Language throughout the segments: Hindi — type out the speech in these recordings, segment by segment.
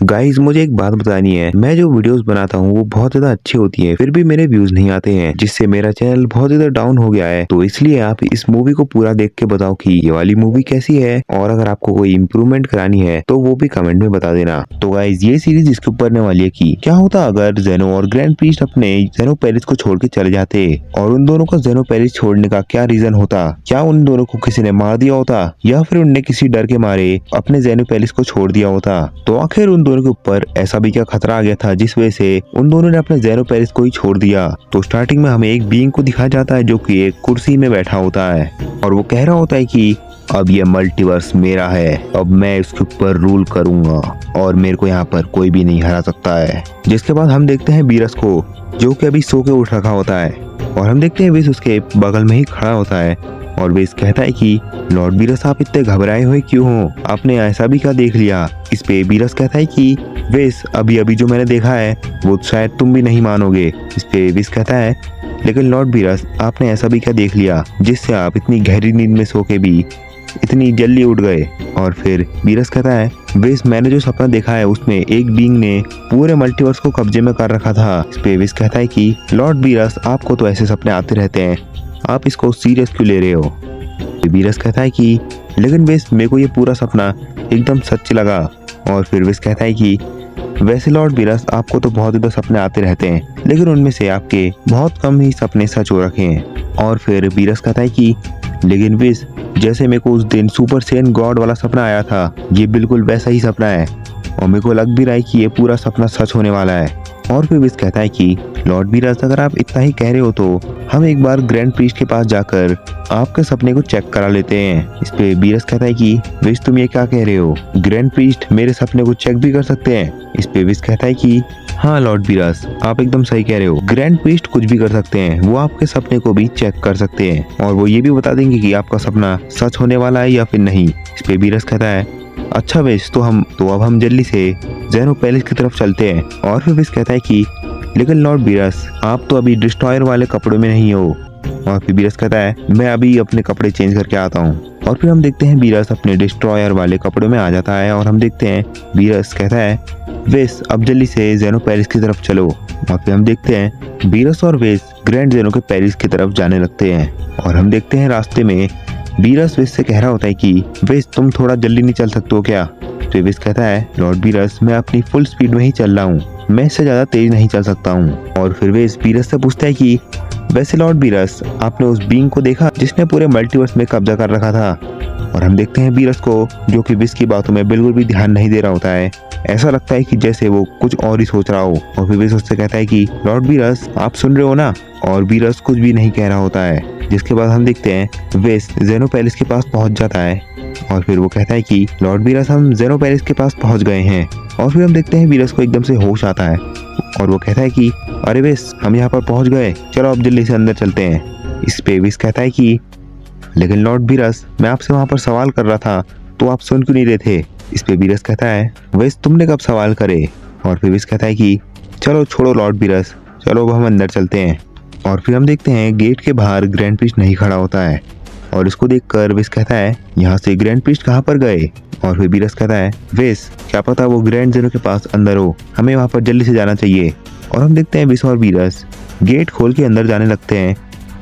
गाइस मुझे एक बात बतानी है। मैं जो वीडियोस बनाता हूँ वो बहुत ज्यादा अच्छी होती है, फिर भी मेरे व्यूज नहीं आते हैं, जिससे मेरा चैनल बहुत ज्यादा डाउन हो गया है। तो इसलिए आप इस मूवी को पूरा देख के बताओ कि ये वाली मूवी कैसी है, और अगर आपको कोई इम्प्रूवमेंट करानी है तो वो भी कमेंट में बता देना। तो गाइस ये सीरीज इसके ऊपर ने वाली है कि क्या होता अगर जेनो और ग्रैंड प्रीस्ट अपने जेनो पेरिस को छोड़ के चले जाते, और उन दोनों का जेनो पेरिस छोड़ने का क्या रीजन होता। क्या उन दोनों को किसी ने मार दिया होता, या फिर उनने किसी डर के मारे अपने जेनो पेरिस को छोड़ दिया होता। तो आखिर उन दोनों के ऊपर ऐसा भी क्या खतरा आ गया था जिस वजह से उन दोनों ने अपने जेनो पेरिस को ही छोड़ दिया। तो स्टार्टिंग में हमें एक बीइंग को दिखाया जाता है जो कि एक कुर्सी में बैठा होता है, और वो कह रहा होता है कि अब ये मल्टीवर्स मेरा है, अब मैं इसके ऊपर रूल करूंगा और मेरे को यहाँ पर कोई भी नहीं हरा सकता है। जिसके बाद हम देखते हैं बीरस को, जो कि अभी सो के उठ रखा होता है, और हम देखते हैं विस उसके बगल में ही खड़ा होता है, और विस कहता है कि लॉर्ड बीरस आप इतने घबराए हुए क्यों हो, आपने ऐसा भी क्या देख लिया। इस पे बीरस कहता है कि विस अभी अभी जो मैंने देखा है वो शायद तुम भी नहीं मानोगे। इस पे विस कहता है लेकिन लॉर्ड बीरस आपने ऐसा भी क्या देख लिया जिससे आप इतनी गहरी नींद में सो के भी इतनी जल्दी उठ गए। और फिर बीरस कहता है विस मैंने जो सपना देखा है उसमें एक बीइंग ने पूरे मल्टीवर्स को कब्जे में कर रखा था। इस पे विस कहता है कि लॉर्ड बीरस आपको तो ऐसे सपने आते रहते हैं, आप इसको सीरियस क्यों ले रहे हो। बीरस कहता है कि लेकिन विस मेरे को ये पूरा सपना एकदम सच लगा। और फिर विस कहता है कि वैसे लॉर्ड बीरस आपको तो बहुत ज़्यादा सपने आते रहते हैं, लेकिन उनमें से आपके बहुत कम ही सपने सच हो रखे हैं। और फिर बीरस कहता है कि लेकिन विस जैसे मेरे को उस दिन सुपर सेन गॉड वाला सपना आया था, ये बिल्कुल वैसा ही सपना है, और मेरे को लग भी रहा है कि ये पूरा सपना सच होने वाला है। और फिर विस कहता है कि लॉर्ड बीरस अगर आप इतना ही कह रहे हो तो हम एक बार ग्रैंड प्रीस्ट के पास जाकर आपके सपने को चेक करा लेते हैं। इस पे बीरस कहता है कि विस तुम ये क्या कह रहे हो, ग्रैंड प्रीस्ट मेरे सपने को चेक भी कर सकते हैं। इस पे विस कहता है कि हाँ लॉर्ड बीरस आप एकदम सही कह रहे हो, ग्रैंड प्रीस्ट कुछ भी कर सकते हैं, वो आपके सपने को भी चेक कर सकते हैं, और वो ये भी बता देंगे कि आपका सपना सच होने वाला है या फिर नहीं। इस पे बीरस कहता है अच्छा विस तो अब हम जल्दी से जेनो पैलेस की तरफ चलते हैं। और फिर विस कहता है कि लेकिन लॉर्ड बीरस आप तो अभी डिस्ट्रॉयर वाले कपड़ों में नहीं हो। और फिर बीरस कहता है मैं अभी अपने कपड़े चेंज करके आता हूँ। और फिर हम देखते हैं बीरस अपने डिस्ट्रॉयर वाले कपड़ों में आ जाता है, और हम देखते हैं बीरस कहता है विस अब जल्दी से जेनो पेरिस की तरफ चलो। और फिर हम देखते हैं बीरस और विस ग्रैंड जेनो के पेरिस की तरफ जाने लगते हैं, और हम देखते हैं रास्ते में बीरस विस से कह रहा होता है कि विस तुम थोड़ा जल्दी नहीं चल सकते हो क्या। तो विस कहता है लॉर्ड बीरस मैं अपनी फुल स्पीड में ही चल रहा हूँ, मैं इससे ज्यादा तेज नहीं चल सकता हूँ। और फिर विस बीरस से पूछता है कि वैसे लॉर्ड बीरस आपने उस बीइंग को देखा जिसने पूरे मल्टीवर्स में कब्जा कर रखा था। और हम देखते हैं बीरस को, जो कि विस की बातों में बिल्कुल भी ध्यान नहीं दे रहा होता है, ऐसा लगता है कि जैसे वो कुछ और ही सोच रहा हो। और फिर विस उससे कहता है कि लॉर्ड बीरस आप सुन रहे हो ना, और बीरस कुछ भी नहीं कह रहा होता है। जिसके बाद हम देखते हैं विस जेनो पैलेस के पास पहुंच जाता है, और फिर वो कहता है कि लॉर्ड बीरस हम जेनो पैलेस के पास पहुंच गए हैं। और फिर हम देखते हैं बीरस को एकदम से होश आता है, और वो कहता है कि अरे विस हम यहाँ पर पहुंच गए, चलो अब जल्दी से अंदर चलते हैं। इस पे विस कहता है कि लेकिन लॉर्ड बीरस मैं आपसे वहाँ पर सवाल कर रहा था तो आप सुन क्यों नहीं रहे थे। इस पे बीरस कहता है विस तुमने कब सवाल करे। और फिर विस कहता है कि चलो छोड़ो लॉर्ड बीरस, चलो अब हम अंदर चलते हैं। और फिर हम देखते हैं गेट के बाहर ग्रैंड प्रीस्ट नहीं खड़ा होता है, और इसको देखकर विस कहता है यहाँ से ग्रैंड प्रीस्ट कहाँ पर गए। और फिर बीरस कहता है विस क्या पता वो ग्रैंड जेनो के पास अंदर हो, हमें वहाँ पर जल्दी से जाना चाहिए। और हम देखते हैं विस और बीरस गेट खोल के अंदर जाने लगते हैं,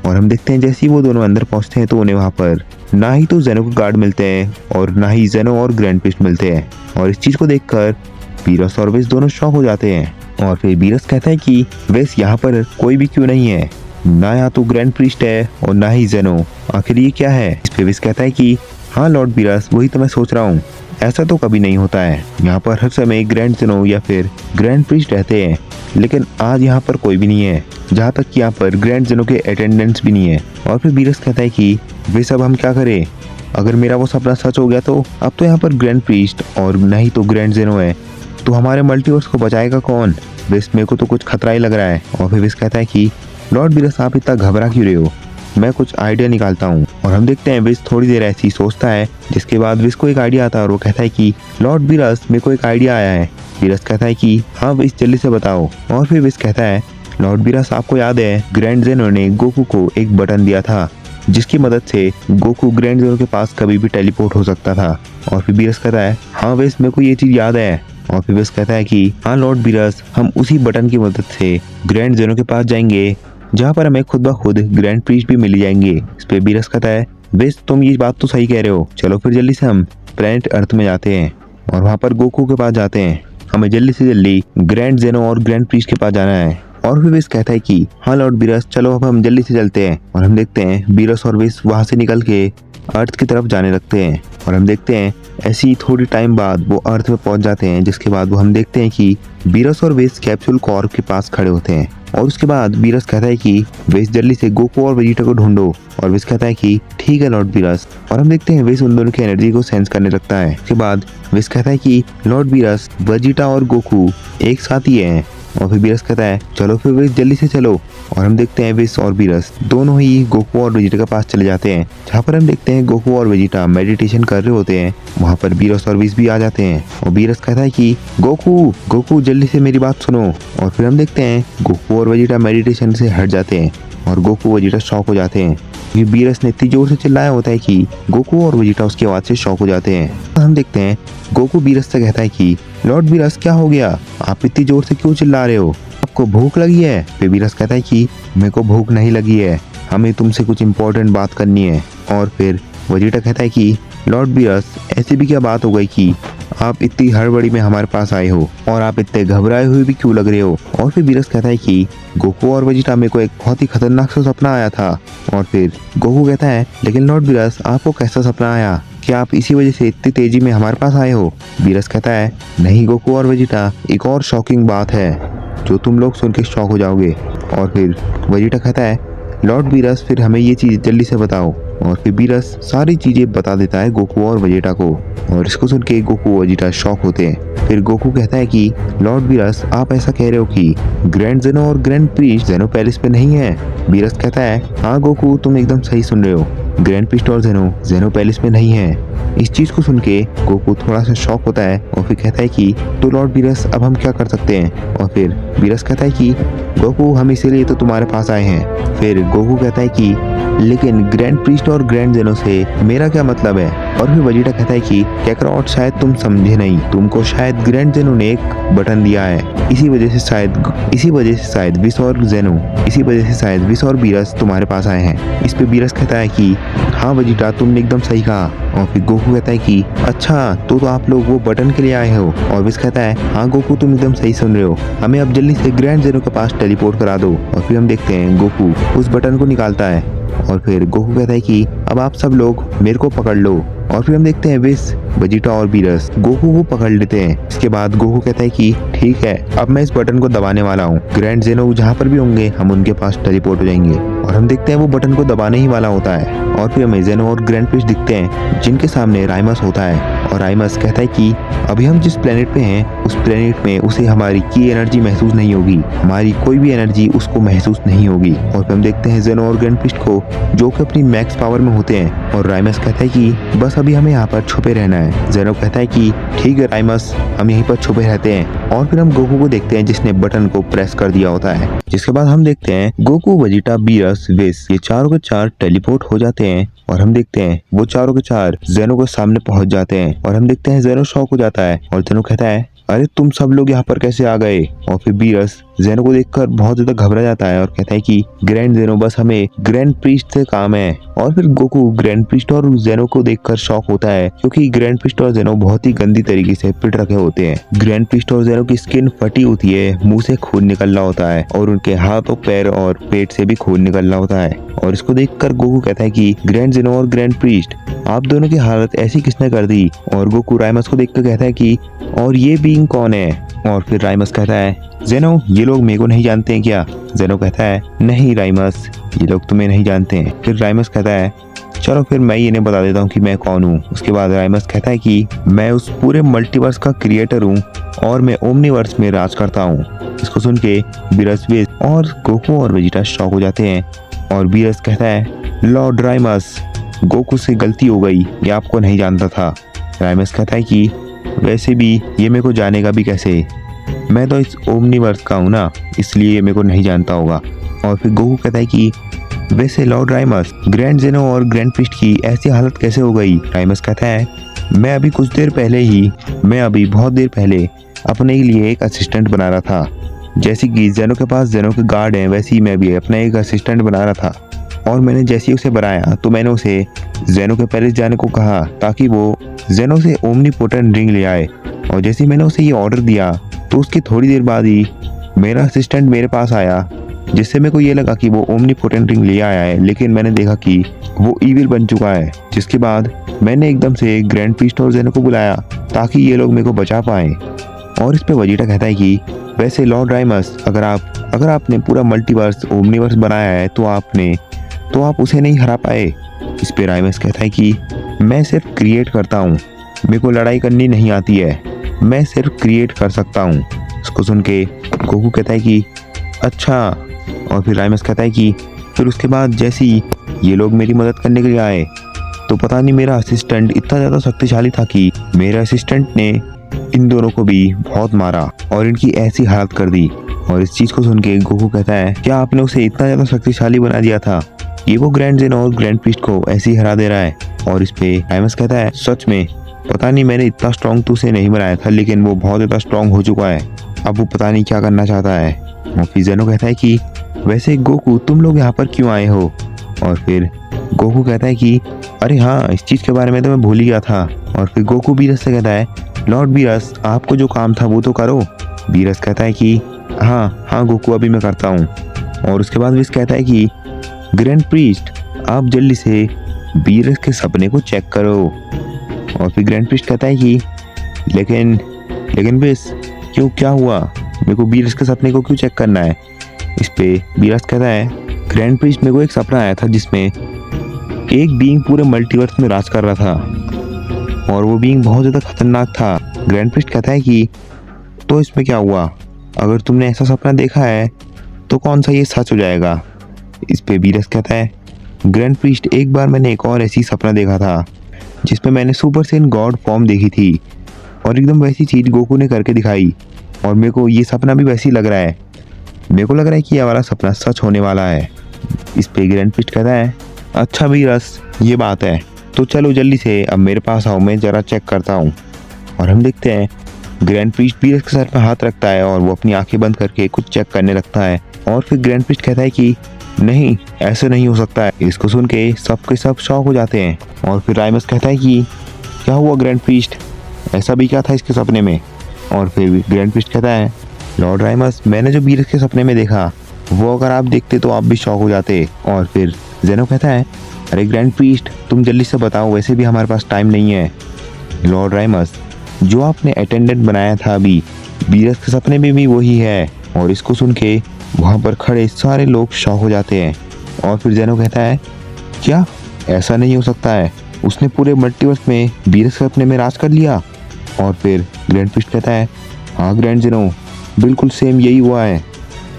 और हम देखते हैं जैसे ही वो दोनों अंदर पहुँचते हैं तो उन्हें वहाँ पर ना ही तो जेनो के गार्ड मिलते हैं और ना ही जेनो और ग्रैंड प्रीस्ट मिलते हैं। और इस चीज़ को देखकर बीरस और विस दोनों शॉक हो जाते हैं। और फिर बीरस कहता है कि विस यहाँ पर कोई भी क्यों नहीं है, ना यहाँ तो ग्रैंड प्रीस्ट है और ना ही जेनो, आखिर ये क्या है। इस पे विस कहता है कि हाँ लॉर्ड बीरस वही तो मैं सोच रहा हूँ, ऐसा तो कभी नहीं होता है, यहाँ पर हर समय ग्रैंड जेनो या फिर ग्रैंड प्रीस्ट रहते हैं, लेकिन आज यहाँ पर कोई भी नहीं है, जहाँ तक कि यहाँ पर ग्रैंड जेनो के अटेंडेंट्स भी नहीं है। और फिर बीरस कहता है कि विस अब हम क्या करें, अगर मेरा वो सपना सच हो गया तो अब तो यहाँ पर ग्रैंड प्रीस्ट और नहीं तो ग्रैंड जेनो है, तो हमारे मल्टीवर्स को बचाएगा कौन। विस मेरे को तो कुछ खतरा ही लग रहा है। और फिर विस कहता है कि लॉर्ड बीरस आप इतना घबरा क्यों रहे हो, मैं कुछ आइडिया निकालता हूँ। और हम देखते हैं विस थोड़ी देर ऐसी सोचता है, जिसके बाद विस को एक आइडिया आता है, और वो कहता है कि लॉर्ड बीरस मेरे को एक आइडिया आया है। बीरस कहता है कि हाँ विस जल्दी से बताओ। और फिर विस कहता है लॉर्ड बीरस आपको याद है ग्रैंड जेनो ने गोकू को एक बटन दिया था जिसकी मदद से गोकू ग्रैंड जेनो के पास कभी भी टेलीपोर्ट हो सकता था। और फिर बीरस कहता है हाँ विस मेरे को ये चीज़ याद है, और फिर विस कहता है कि हाँ लॉर्ड बीरस, हम उसी बटन की मदद से ग्रैंड जेनो के पास जाएंगे जहाँ पर हमें खुद ब खुद ग्रैंड प्रीस्ट भी मिल जाएंगे। इस पे बीरस कहता है विस, तुम ये बात तो सही कह रहे हो, चलो फिर जल्दी से हम प्लेनेट अर्थ में जाते हैं और वहाँ पर गोकू के पास जाते हैं। हमें जल्दी से जल्दी ग्रैंड जेनो और ग्रैंड प्रीस्ट के पास जाना है। और फिर विस कहता है कि हाँ लॉर्ड बीरस, चलो अब हम जल्दी से चलते हैं। और हम देखते हैं बीरस और विस वहाँ से निकल के अर्थ की तरफ जाने लगते हैं। और हम देखते हैं ऐसी थोड़ी टाइम बाद वो अर्थ में पहुंच जाते हैं, जिसके बाद वो हम देखते हैं कि बीरस और विस कैप्सूल कॉर्प के पास खड़े होते हैं। और उसके बाद बीरस कहता है कि विस जल्दी से गोकू और वेजिटा को ढूंढो। और विस कहता है कि ठीक है लॉर्ड बीरस। और हम देखते हैं विस उन दोनों की एनर्जी को सेंस करने लगता है। उसके बाद विस कहता है कि लॉर्ड बीरस, वेजिटा और गोकू एक साथ ही हैं। और फिर बीरस कहता है चलो फिर विस जल्दी से चलो। और हम देखते हैं विस और बीरस दोनों ही गोकू और वेजिटा के पास चले जाते हैं, जहाँ पर हम देखते हैं गोकू और वेजिटा मेडिटेशन कर रहे होते हैं। वहाँ पर बीरस और विस भी आ जाते हैं और बीरस कहता है कि गोकू जल्दी से मेरी बात सुनो। और फिर हम देखते हैं गोकू और वेजिटा मेडिटेशन से हट जाते हैं और गोकू वेजिटा शॉक हो जाते हैं। ये बीरस ने इतनी जोर से चिल्लाया होता है कि गोकू और वेजिटा उसकी आवाज से शॉक हो जाते हैं। हम देखते हैं गोकू बीरस से कहता है कि लॉर्ड बीरस, क्या हो गया, आप इतनी जोर से क्यों चिल्ला रहे हो, आपको भूख लगी है? फिर बीरस कहता है कि मेरे को भूख नहीं लगी है, हमें तुमसे कुछ इम्पोर्टेंट बात करनी है। और फिर वेजिटा कहता है कि लॉर्ड बीरस, ऐसी भी क्या बात हो गई कि आप इतनी हड़बड़ी में हमारे पास आए हो और आप इतने घबराए हुए भी क्यों लग रहे हो? और फिर बीरस कहता है कि गोकू और वेजिटा मेरे को एक बहुत ही खतरनाक सा सपना आया था। और फिर गोकू कहता है लेकिन लॉर्ड बीरस, आपको कैसा सपना आया, क्या आप इसी वजह से इतनी तेजी में हमारे पास आए हो? बीरस कहता है नहीं गोकू और वेजिटा, एक और शॉकिंग बात है जो तुम लोग सुन के शॉक हो जाओगे। और फिर वेजिटा कहता है लॉर्ड बीरस, फिर हमें ये चीज जल्दी से बताओ। और फिर बीरस सारी चीजें बता देता है गोकू और वेजिटा को। और इसको सुन के गोकू और वेजिटा शॉक होते हैं। फिर गोकू कहता है कि लॉर्ड बीरस, आप ऐसा कह रहे हो कि ग्रैंड जेनो और ग्रैंड प्रीस्ट जेनो पैलेस पे नहीं है? बीरस कहता है हाँ गोकू, तुम एकदम सही सुन रहे हो, ग्रैंड प्रीस्ट और जेनो पैलेस में नहीं है। इस चीज को सुन के गोकू थोड़ा सा शॉक होता है और फिर कहता है कि तो लॉर्ड बीरस, अब हम क्या कर सकते हैं? और फिर बीरस कहता है कि गोकू, हम इसीलिए तो तुम्हारे पास आए हैं। फिर गोकू कहता है कि लेकिन ग्रैंड प्रीस्ट और ग्रैंड जेनो से मेरा क्या मतलब है? और फिर वेजिटा कहता है कि कैकरॉट, शायद तुम समझे नहीं, तुमको शायद ग्रैंड जेनो ने एक बटन दिया है, इसी वजह से शायद विस और बीरस तुम्हारे पास आए हैं। इस पे बीरस कहता है कि हाँ वेजिटा, तुमने एकदम सही कहा। और फिर गोकू कहता है कि अच्छा, तो आप लोग वो बटन के लिए आए हो? और विस कहता है हाँ गोकू, तुम एकदम सही सुन रहे हो, हमें अब जल्दी से ग्रैंड जेनो के पास टेलीपोर्ट करा दो। और फिर हम देखते हैं गोकू उस बटन को निकालता है और फिर गोकू कहता है कि अब आप सब लोग मेरे को पकड़ लो। और फिर हम देखते हैं विस, वेजिटा और बीरस गोकू को पकड़ लेते हैं। इसके बाद गोकू कहता है कि ठीक है, अब मैं इस बटन को दबाने वाला हूँ, ग्रैंड जेनो जहाँ पर भी होंगे हम उनके पास टेलीपोर्ट हो जाएंगे। और हम देखते हैं वो बटन को दबाने ही वाला होता है और फिर हमें जेनो और ग्रैंड प्रीस्ट दिखते हैं, जिनके सामने राइमस होता है। और राइमस कहता है कि अभी हम जिस प्लेनेट पे हैं उस प्लेनेट में उसे हमारी की एनर्जी महसूस नहीं होगी, हमारी कोई भी एनर्जी उसको महसूस नहीं होगी। और फिर हम देखते हैं जेनो और ग्रैंड प्रीस्ट को, जो कि अपनी मैक्स पावर में होते हैं। और राइमस कहता है कि बस अभी हमें यहाँ पर छुपे रहना है। जेनो कहता है कि ठीक है राइमस, हम यहीं पर छुपे रहते हैं। और फिर हम गोकू को देखते हैं जिसने बटन को प्रेस कर दिया होता है, जिसके बाद हम देखते हैं गोकू, वेजिटा, बीरस, विस ये चारों के चार टेलीपोर्ट हो जाते हैं। और हम देखते हैं वो चारों के चार जेनो के सामने पहुंच जाते हैं। और हम देखते हैं जेनो शॉक हो जाता है और जेनो कहता है अरे तुम सब लोग यहाँ पर कैसे आ गए? और फिर बीरस जेनो को देखकर बहुत ज्यादा घबरा जाता है और कहता है कि ग्रैंड जेनो, बस हमें ग्रैंड प्रीस्ट से काम है। और फिर गोकू ग्रैंड प्रीस्ट और जेनो को देखकर शॉक होता है, क्योंकि ग्रैंड प्रीस्ट और जेनो बहुत ही गंदी तरीके से पिट रखे होते हैं। ग्रैंड प्रीस्ट और जेनो की स्किन फटी होती है, मुंह से खून निकल रहा होता है और उनके हाथ और पैर और पेट से भी खून निकल रहा होता है। और इसको देखकर गोकू कहता है कि ग्रैंड जेनो और ग्रैंड प्रीस्ट, आप दोनों की हालत ऐसी किसने कर दी? और गोकू राइमस को देखकर कहता है कि और ये बीइंग कौन है? और फिर राइमस कहता है जेनो, ये लोग मेरे को नहीं जानते हैं क्या? जेनो कहता है नहीं राइमस, ये लोग तुम्हें नहीं जानते हैं। फिर राइमस कहता है चलो फिर मैं इन्हें बता देता हूँ कि मैं कौन हूँ। उसके बाद राइमस कहता है कि मैं उस पूरे मल्टीवर्स का क्रिएटर हूँ और मैं ओमनीवर्स में राज करता हूँ। इसको सुन के बीरस, विस और गोकू और वेजिटा शॉक हो जाते हैं। और बीरस कहता है लॉर्ड राइमस, गोकू से गलती हो गई, ये आपको नहीं जानता था। राइमस कहता है कि वैसे भी ये मेरे को जानेगा भी कैसे, मैं तो इस ओमनीवर्स का हूँ ना, इसलिए ये मेरे को नहीं जानता होगा। और फिर गोकू कहता है कि वैसे लॉर्ड राइमस, ग्रैंड जेनो और ग्रैंड प्रीस्ट की ऐसी हालत कैसे हो गई? राइमस कहता है मैं अभी बहुत देर पहले अपने लिए एक असिस्टेंट बना रहा था। जैसे कि जेनो के पास जेनो के गार्ड हैं, वैसे ही मैं भी अपना एक असिस्टेंट बना रहा था। और मैंने जैसे ही उसे बनाया तो मैंने उसे जेनो के पैलेस जाने को कहा ताकि वो जेनो से ओमनीपोटेंट रिंग ले आए। और जैसे ही मैंने उसे ये ऑर्डर दिया तो उसकी थोड़ी देर बाद ही मेरा असिस्टेंट मेरे पास आया, जिससे मेरे को ये लगा कि वो ओमनीपोटेंट रिंग ले आया है, लेकिन मैंने देखा कि वो ईविल बन चुका है। जिसके बाद मैंने एकदम से ग्रैंड प्रीस्ट और जेनो को बुलाया ताकि ये लोग मेरे को बचा पाएं। और इस पे वजीटा कहता है कि वैसे लॉर्ड राइमस, अगर आपने पूरा मल्टीवर्स ओमनीवर्स बनाया है तो आप उसे नहीं हरा पाए। इस पे राइमस कहता है कि मैं सिर्फ क्रिएट करता हूँ, मेरे को लड़ाई करनी नहीं आती है, मैं सिर्फ क्रिएट कर सकता हूँ। इसको सुन के गोकू कहता है कि अच्छा। और फिर राइमस कहता है कि फिर उसके बाद जैसे ही ये लोग मेरी मदद करने के लिए आए तो पता नहीं मेरा असिस्टेंट इतना ज़्यादा शक्तिशाली था कि मेरे असिस्टेंट ने इन दोनों को भी बहुत मारा और इनकी ऐसी हालत कर दी। और इस चीज़ को सुन के गोकू कहता है क्या आपने उसे इतना ज़्यादा शक्तिशाली बना दिया था, ये वो ग्रैंड जेनो और ग्रैंड प्रीस्ट को ऐसे ही हरा दे रहा है। और इस पे राइमस कहता है सच में पता नहीं मैंने इतना स्ट्रॉन्ग तो उसे नहीं बनाया था, लेकिन वो बहुत ज़्यादा स्ट्रॉन्ग हो चुका है, अब वो पता नहीं क्या करना चाहता है। और फिर जेनो कहता है कि वैसे गोकू तुम लोग यहाँ पर क्यों आए हो। और फिर गोकू कहता है कि अरे हाँ, इस चीज़ के बारे में तो मैं भूल ही गया था। और फिर गोकू बीरस से कहता है लॉर्ड बीरस आपको जो काम था वो तो करो। बीरस कहता है कि हाँ गोकू अभी मैं करता हूँ। और उसके बाद विस कहता है कि ग्रैंड प्रीस्ट आप जल्दी से बीरस के सपने को चेक करो। और फिर ग्रैंड प्रीस्ट कहता है कि लेकिन विस क्यों, क्या हुआ, मेरे को बीरस के सपने को क्यों चेक करना है। इस पे बीरस कहता है ग्रैंड प्रीस्ट मेरे को एक सपना आया था जिसमें एक बीइंग पूरे मल्टीवर्स में राज कर रहा था और वो बीइंग बहुत ज़्यादा खतरनाक था। ग्रैंड प्रीस्ट कहता है कि तो इसमें क्या हुआ, अगर तुमने ऐसा सपना देखा है तो कौन सा ये सच हो जाएगा। इस पे बीरस कहता है ग्रैंड प्रीस्ट एक बार मैंने एक और ऐसी सपना देखा था जिसमें मैंने सुपर सेन गॉड फॉर्म देखी थी और एकदम वैसी चीज़ गोकू ने करके दिखाई और मेरे को ये सपना भी वैसी लग रहा है, मेरे को लग रहा है कि ये वाला सपना सच होने वाला है। इस पे ग्रैंड प्रीस्ट कहता है अच्छा बीरस ये बात है, तो चलो जल्दी से अब मेरे पास आओ, मैं ज़रा चेक करता हूँ। और हम देखते हैं ग्रैंड प्रीस्ट बीरस के सर पर हाथ रखता है और वो अपनी आंखें बंद करके कुछ चेक करने लगता है। और फिर ग्रैंड प्रीस्ट कहता है कि नहीं, ऐसे नहीं हो सकता है। इसको सुन के सबके सब शॉक हो जाते हैं। और फिर राइमस कहता है कि क्या हुआ ग्रैंड प्रीस्ट, ऐसा भी क्या था इसके सपने में। और फिर ग्रैंड प्रीस्ट कहता है लॉर्ड राइमस मैंने जो बीरस के सपने में देखा वो अगर आप देखते तो आप भी शॉक हो जाते। और फिर जेनो कहता है अरे ग्रैंड प्रीस्ट तुम जल्दी से बताओ, वैसे भी हमारे पास टाइम नहीं है। लॉर्ड राइमस जो आपने अटेंडेंट बनाया था अभी बीरस के सपने में भी वही है। और इसको सुन के वहाँ पर खड़े सारे लोग शॉक हो जाते हैं। और फिर जेनो कहता है क्या, ऐसा नहीं हो सकता है, उसने पूरे मल्टीवर्स में बीरस के सपने में राज कर लिया। और फिर ग्रैंड प्रीस्ट कहता है हाँ ग्रैंड जेनो बिल्कुल सेम यही हुआ है,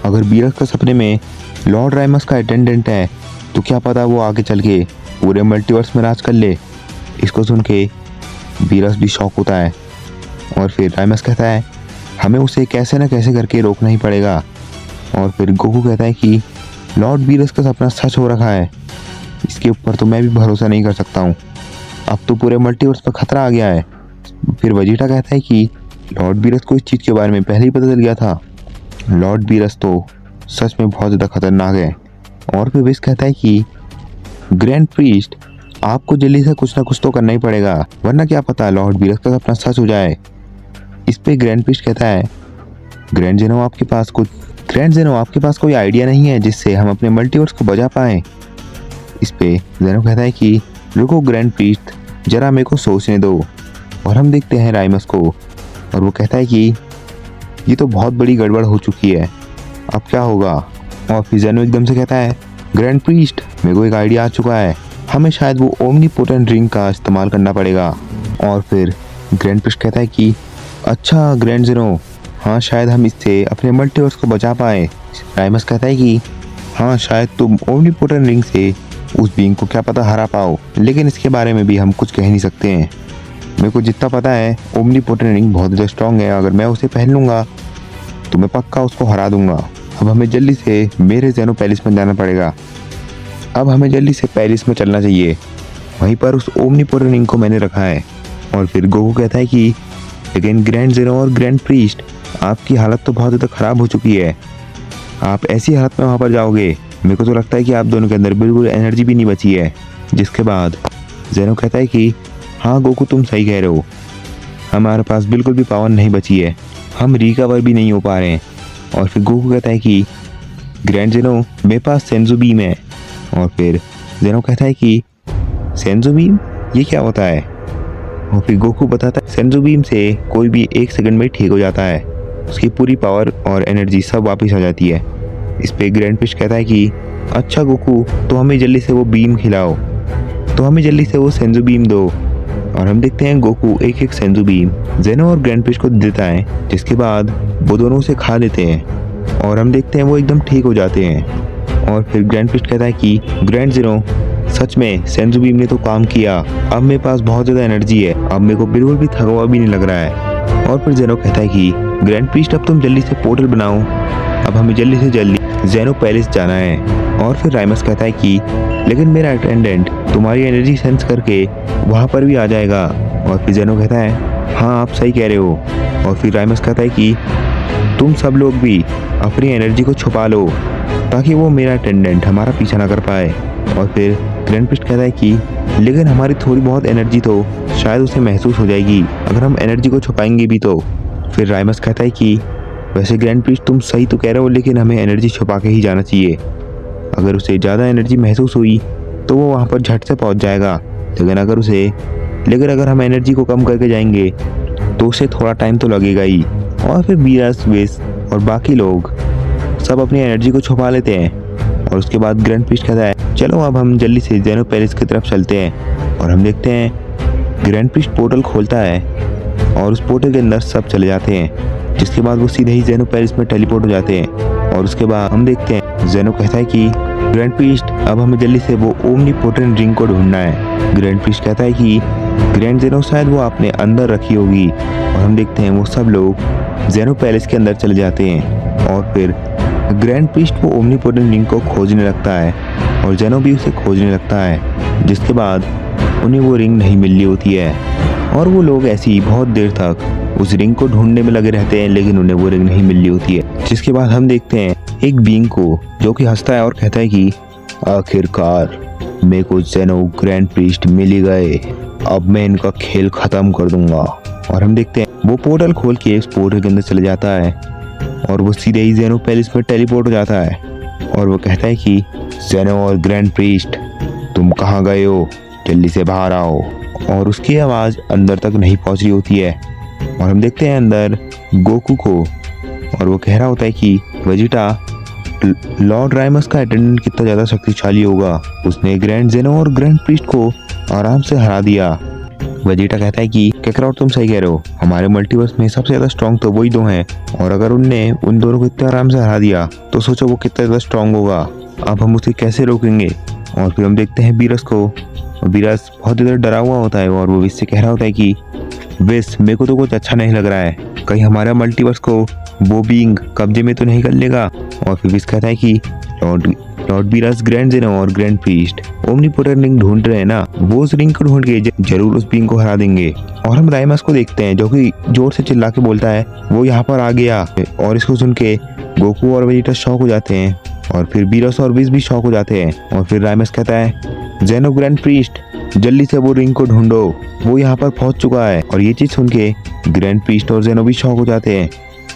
अगर बीरस के सपने में लॉर्ड राइमस का अटेंडेंट है तो क्या पता वो आगे चल के पूरे मल्टीवर्स में राज कर ले। इसको सुन के बीरस भी शॉक होता है। और फिर राइमस कहता है हमें उसे कैसे न कैसे करके रोकना ही पड़ेगा। और फिर गोकू कहता है कि लॉर्ड बीरस का सपना सच हो रखा है, इसके ऊपर तो मैं भी भरोसा नहीं कर सकता हूँ, अब तो पूरे मल्टीवर्स पर खतरा आ गया है। फिर वजीटा कहता है कि लॉर्ड बीरस को इस चीज़ के बारे में पहले ही पता चल गया था, लॉर्ड बीरस तो सच में बहुत ज़्यादा खतरनाक है। और फिर विस कहता है कि ग्रैंड प्रीस्ट आपको जल्दी से कुछ ना कुछ तो करना ही पड़ेगा, वरना क्या पता लॉर्ड बीरस का सपना सच हो जाए। इस पे ग्रैंड प्रीस्ट कहता है ग्रैंड जेनो आपके पास कोई आइडिया नहीं है जिससे हम अपने मल्टीवर्स को बचा पाएं। इस पे जेनो कहता है कि रुको ग्रैंड प्रीस्ट जरा मेरे को सोचने दो। और हम देखते हैं राइमस को और वो कहता है कि ये तो बहुत बड़ी गड़बड़ हो चुकी है, अब क्या होगा। और फिर जेनो एकदम से कहता है ग्रैंड प्रीस्ट मेरे को एक आइडिया आ चुका है, हमें शायद वो ओमनीपोटेंट रिंग का इस्तेमाल करना पड़ेगा। और फिर ग्रैंड प्रीस्ट कहता है कि अच्छा ग्रैंड जेनो, हाँ शायद हम इससे अपने मल्टीवर्स को बचा पाए। राइमस कहता है कि हाँ शायद तुम ओमनीपोटेंट रिंग से उस बीइंग को क्या पता हरा पाओ, लेकिन इसके बारे में भी हम कुछ कह नहीं सकते हैं। मेरे को जितना पता है ओमनीपोटेंट रिंग बहुत ज़्यादा स्ट्रॉन्ग है, अगर मैं उसे पहन लूँगा तो मैं पक्का उसको हरा दूंगा। अब हमें जल्दी से मेरे जेनो पैलेस में जाना पड़ेगा, अब हमें जल्दी से पैलेस में चलना चाहिए, वहीं पर उस ओमनीपोटेंट रिंग को मैंने रखा है। और फिर गोकू कहता है कि लेकिन ग्रैंड ज़ेनो और ग्रैंड प्रीस्ट, आपकी हालत तो बहुत ज़्यादा ख़राब हो चुकी है। आप ऐसी हालत में वहाँ पर जाओगे, मेरे को तो लगता है कि आप दोनों के अंदर बिल्कुल एनर्जी भी नहीं बची है। जिसके बाद ज़ेनो कहता है कि हाँ गोकू, तुम सही कह रहे हो, हमारे पास बिल्कुल भी पावर नहीं बची है, हम रिकवर भी नहीं हो पा रहे हैं। और फिर गोकू कहता है कि ग्रैंड ज़ेनो, मेरे पास सेंजो बीम है। और फिर ज़ेनो कहता है कि सेंजो बीम, ये क्या होता है? और फिर गोकू बताता है सेंजो बीम से कोई भी 1 सेकंड में ठीक हो जाता है, उसकी पूरी पावर और एनर्जी सब वापस आ जाती है। इस पे ग्रैंड फिश कहता है कि अच्छा गोकू, तो हमें जल्दी से वो बीम खिलाओ, तो हमें जल्दी से वो सेंजो बीम दो। और हम देखते हैं गोकू एक एक सेंजो बीम ज़ेनो और ग्रैंड फिश को देता है, जिसके बाद वो दोनों उसे खा लेते हैं और हम देखते हैं वो एकदम ठीक हो जाते हैं। और फिर ग्रैंड फिश कहता है कि ग्रैंड ज़ेनो, सच में सेंजो बीम ने तो काम किया, अब मेरे पास बहुत ज़्यादा एनर्जी है, अब मेरे को बिल्कुल भी थका हुआ भी नहीं लग रहा है। और फिर ज़ेनो कहता है कि ग्रैंड प्रीस्ट, अब तुम जल्दी से पोर्टल बनाओ, अब हमें जल्दी से जल्दी ज़ेनो पैलेस जाना है। और फिर राइमस कहता है कि लेकिन मेरा अटेंडेंट तुम्हारी एनर्जी सेंस करके वहाँ पर भी आ जाएगा। और फिर ज़ेनो कहता है हाँ, आप सही कह रहे हो। और फिर राइमस कहता है कि तुम सब लोग भी अपनी एनर्जी को छुपा लो, ताकि वो मेरा अटेंडेंट हमारा पीछा ना कर पाए। और फिर ग्रैंड प्रीस्ट कहता है कि लेकिन हमारी थोड़ी बहुत एनर्जी तो शायद उसे महसूस हो जाएगी अगर हम एनर्जी को छुपाएंगे भी तो। फिर राइमस कहता है कि वैसे ग्रैंड प्रीस्ट, तुम सही तो कह रहे हो, लेकिन हमें एनर्जी छुपा के ही जाना चाहिए। अगर उसे ज़्यादा एनर्जी महसूस हुई तो वो वहाँ पर झट से पहुँच जाएगा, लेकिन अगर हम एनर्जी को कम करके जाएंगे तो उसे थोड़ा टाइम तो लगेगा ही। और फिर बीरस, विस और बाकी लोग सब अपनी एनर्जी को छुपा लेते हैं। और उसके बाद ग्रैंड प्रीस्ट कहता है चलो अब हम जल्दी से ज़ेनो पैलेस की तरफ चलते हैं। और हम देखते हैं ग्रैंड प्रीस्ट पोर्टल खोलता है और उस पोर्टल के अंदर सब चले जाते हैं, जिसके बाद वो सीधे ही ज़ेनो पैलेस में टेलीपोर्ट हो जाते हैं। और उसके बाद हम देखते हैं ज़ेनो कहता है कि ग्रैंड प्रीस्ट, अब हमें जल्दी से वो ओमनीपोटेंट रिंग को ढूंढना है। ग्रैंड प्रीस्ट कहता है कि ग्रैंड ज़ेनो, शायद वो आपने अंदर रखी होगी। और हम देखते हैं वो सब लोग ज़ेनो पैलेस के अंदर चले जाते हैं। और फिर ग्रैंड प्रीस्ट वो ओमनीपोटेंट रिंग को खोजने लगता है और ज़ेनो भी उसे खोजने लगता है, जिसके बाद उन्हें वो रिंग नहीं मिल रही होती है। और वो लोग ऐसी बहुत देर तक उस रिंग को ढूंढने में लगे रहते हैं, लेकिन उन्हें वो रिंग नहीं मिल रही होती है। जिसके बाद हम देखते हैं एक बीइंग को, जो कि हंसता है और कहता है कि आखिरकार मेरे को ज़ेनो ग्रैंड प्रीस्ट मिल ही गए, अब मैं इनका खेल खत्म कर दूंगा। और हम देखते हैं वो पोर्टल खोल के उस पोर्टल के अंदर चले जाता है और वो सीधे ही ज़ेनो पैलेस में टेलीपोर्ट हो जाता है। और वो कहता है कि ज़ेनो और ग्रैंड प्रीस्ट, तुम कहाँ गए हो, जल्दी से बाहर आओ। और उसकी आवाज़ अंदर तक नहीं पहुंच रही होती है। और हम देखते हैं अंदर गोकू को, और वो कह रहा होता है कि वेजिटा, लॉर्ड राइमस का अटेंडेंट कितना ज़्यादा शक्तिशाली होगा, उसने ग्रैंड ज़ेनो और ग्रैंड प्रीस्ट को आराम से हरा दिया। वेजिटा कहता है कि कैकरॉट, तुम सही कह रहे हो, हमारे मल्टीवर्स में सबसे ज़्यादा स्ट्रॉन्ग तो वही दो हैं, और अगर उनने उन दोनों को इतना आराम से हरा दिया तो सोचो वो कितना ज़्यादा स्ट्रॉन्ग होगा, अब हम उसे कैसे रोकेंगे। और फिर हम देखते हैं बीरस को, और बीरस बहुत ज़्यादा डरा हुआ होता है और वो विस से कह रहा होता है कि विस, मेरे को तो कुछ अच्छा नहीं लग रहा है, कहीं हमारा मल्टीवर्स को वो बीइंग कब्जे में तो नहीं कर लेगा। और फिर विस कहता है कि लॉर्ड बीरस, ग्रैंड ज़ेनो और ग्रैंड प्रीस्ट ओमनीपोटेंट रिंग ढूंढ रहे हैं ना, वो उस रिंग को ढूंढ के जरूर उस बीइंग को हरा देंगे। और हम राइमस को देखते हैं जो कि जोर से चिल्ला के बोलता है वो यहाँ पर आ गया। और इसको सुन के गोकू और वेजिटा शॉक हो जाते हैं, और फिर बीरस और विस भी शॉक हो जाते हैं। और फिर राइमस कहता है ज़ेनो ग्रैंड प्रीस्ट, जल्दी से वो रिंग को ढूंढो, वो यहाँ पर पहुंच चुका है। और ये चीज़ सुन के ग्रैंड प्रीस्ट और ज़ेनो भी शॉक हो जाते हैं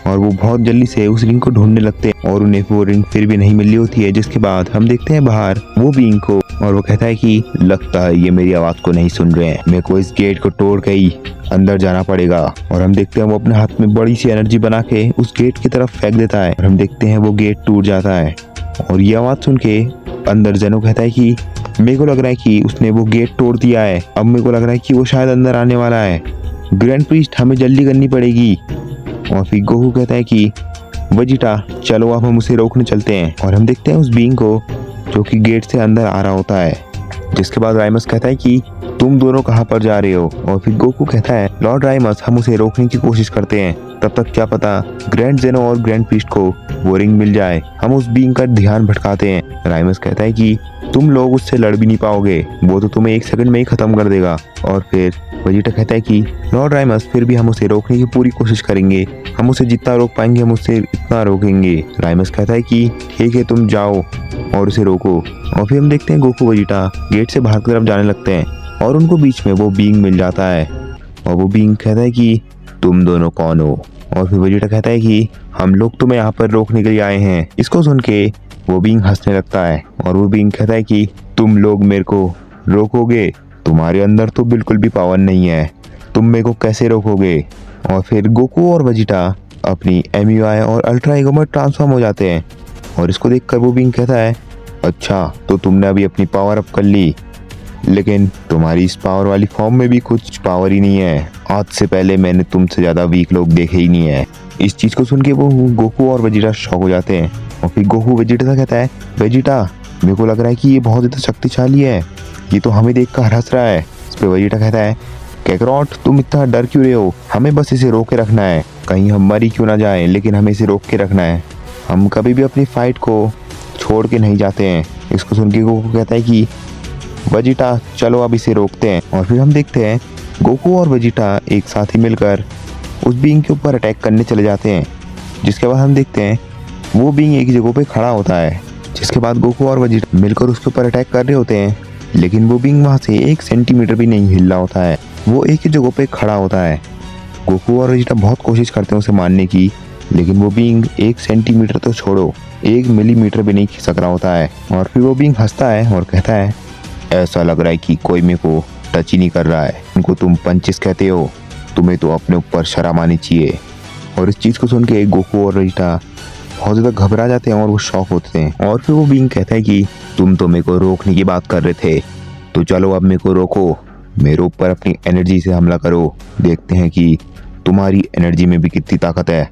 और वो बहुत जल्दी से उस रिंग को ढूंढने लगते हैं, और उन्हें वो रिंग फिर भी नहीं मिल रही होती है। जिसके बाद हम देखते हैं बाहर वो बीइंग को, और वो कहता है कि लगता है ये मेरी आवाज़ को नहीं सुन रहे हैं, मेरे को इस गेट को तोड़ के ही अंदर जाना पड़ेगा। और हम देखते हैं वो अपने हाथ में बड़ी सी एनर्जी बना के उस गेट की तरफ फेंक देता है, और हम देखते हैं वो गेट टूट जाता है। और ये आवाज़ सुन के अंदर ज़ेनो कहता है कि मेरे को लग रहा है कि उसने वो गेट तोड़ दिया है, अब मेरे को लग रहा है कि वो शायद अंदर आने वाला है, ग्रैंड प्रीस्ट हमें जल्दी करनी पड़ेगी। और फिर गोकू कहता है कि वेजिटा, चलो अब हम उसे रोकने चलते हैं। और हम देखते हैं उस बीइंग को जो कि गेट से अंदर आ रहा होता है। जिसके बाद राइमस कहता है कि तुम दोनों कहाँ पर जा रहे हो? और फिर गोकू कहता है लॉर्ड राइमस हम उसे रोकने की कोशिश करते हैं, तब तक क्या पता ग्रैंड जेनो और ग्रैंड पीस्ट को वो रिंग मिल जाए, हम उस बीइंग का ध्यान भटकाते हैं। राइमस कहता है कि तुम लोग उससे लड़ भी नहीं पाओगे, वो तो तुम्हें 1 सेकंड में ही खत्म कर देगा। और फिर वेजिटा कहता है कि लॉर्ड राइमस फिर भी हम उसे रोकने की पूरी कोशिश करेंगे, हम उसे जितना रोक पाएंगे हम उससे इतना रोकेंगे। राइमस कहता है कि ठीक है तुम जाओ और उसे रोको। और फिर हम देखते हैं गोकू वेजिटा गेट से बाहर की तरफ जाने लगते हैं और उनको बीच में वो बीइंग मिल जाता है और वो बीइंग कहता है कि तुम दोनों कौन हो? और फिर वेजिटा कहता है कि हम लोग तुम्हें यहाँ पर रोकने के लिए आए हैं। इसको सुन के वो बीइंग हंसने लगता है और वो बीइंग कहता है कि तुम लोग मेरे को रोकोगे? तुम्हारे अंदर तो बिल्कुल भी पावर नहीं है, तुम मेरे को कैसे रोकोगे? और फिर गोकू और वेजिटा अपनी MUI और अल्ट्रा ईगो में ट्रांसफॉर्म हो जाते हैं और इसको देखकर वो बीइंग कहता है अच्छा तो तुमने अभी अपनी पावर अप कर ली, लेकिन तुम्हारी इस पावर वाली फॉर्म में भी कुछ पावर ही नहीं है, आज से पहले मैंने तुमसे ज्यादा वीक लोग देखे ही नहीं है। इस चीज को सुन के वो गोकू और वेजिटा शॉक हो जाते हैं और फिर गोकू वेजिटा से कहता है वेजिटा मेरे को लग रहा है कि ये बहुत ज्यादा शक्तिशाली है, ये तो हमें देख कर हंस रहा है। इस पे वेजिटा कहता है कैकरॉट तुम इतना डर क्यों रहे हो, हमें बस इसे रोक के रखना है, कहीं हम मर ही क्यों ना जाए, लेकिन हमें इसे रोक के रखना है, हम कभी भी अपनी फाइट को छोड़ के नहीं जाते हैं। इसको सुन के गोकू कहता है कि वेजिटा चलो अब इसे रोकते हैं। और फिर हम देखते हैं गोकू और वेजिटा एक साथ ही मिलकर उस बीइंग के ऊपर अटैक करने चले जाते हैं, जिसके बाद हम देखते हैं वो बीइंग एक जगह पे खड़ा होता है, जिसके बाद गोकू और वेजिटा मिलकर उसके ऊपर अटैक कर रहे होते हैं, लेकिन वो बीइंग वहाँ से 1 सेंटीमीटर भी नहीं हिल रहा होता है, वो एक ही जगह पे खड़ा होता है। गोकू और वेजिटा बहुत कोशिश करते हैं उसे मारने की, लेकिन वो बीइंग 1 सेंटीमीटर तो छोड़ो 1 मिलीमीटर भी नहीं खिसक रहा होता है। और फिर वो बीइंग हंसता है और कहता है ऐसा लग रहा है कि कोई मेरे को टच ही नहीं कर रहा है, इनको तुम पंचेस कहते हो, तुम्हें तो अपने ऊपर शर्म आनी चाहिए। और इस चीज़ को सुन के गोकू और वेजिटा बहुत ज़्यादा घबरा जाते हैं और वो शॉक होते हैं। और फिर वो बीइंग कहता है कि तुम तो मेरे को रोकने की बात कर रहे थे, तो चलो अब मेरे को रोको, मेरे ऊपर अपनी एनर्जी से हमला करो, देखते हैं कि तुम्हारी एनर्जी में भी कितनी ताकत है।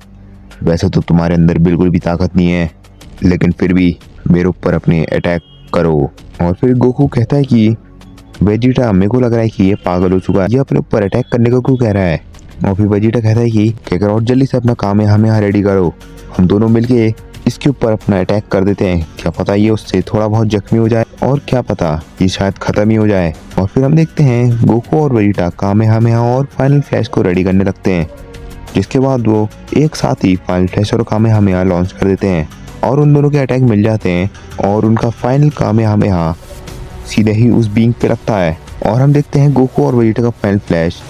वैसे तो तुम्हारे अंदर बिल्कुल भी ताकत नहीं है, लेकिन फिर भी मेरे ऊपर अपने अटैक करो। और फिर गोकू कहता है कि वेजिटा मेरे को लग रहा है कि ये पागल हो चुका है, ये अपने ऊपर अटैक करने को क्यों कह रहा है। और फिर वेजिटा कहता है कि कैकरॉट जल्दी से अपना काम यहाँ रेडी करो, हम दोनों मिलके इसके ऊपर अपना अटैक कर देते हैं, क्या पता ये उससे थोड़ा बहुत जख्मी हो जाए और क्या पता ये शायद खत्म ही हो जाए। और फिर हम देखते हैं गोकू और वेजिटा कामेहामेहा और फाइनल फ्लैश को रेडी करने लगते हैं, जिसके बाद वो एक साथ ही फाइनल फ्लैश और कामेहामेहा लॉन्च कर देते हैं और उन दोनों के अटैक मिल जाते हैं और उनका फाइनल कामेहामेहा सीधे ही उस बीइंग पे लगता है। और हम देखते हैं गोकू और वेजिटा का फाइनल फ्लैश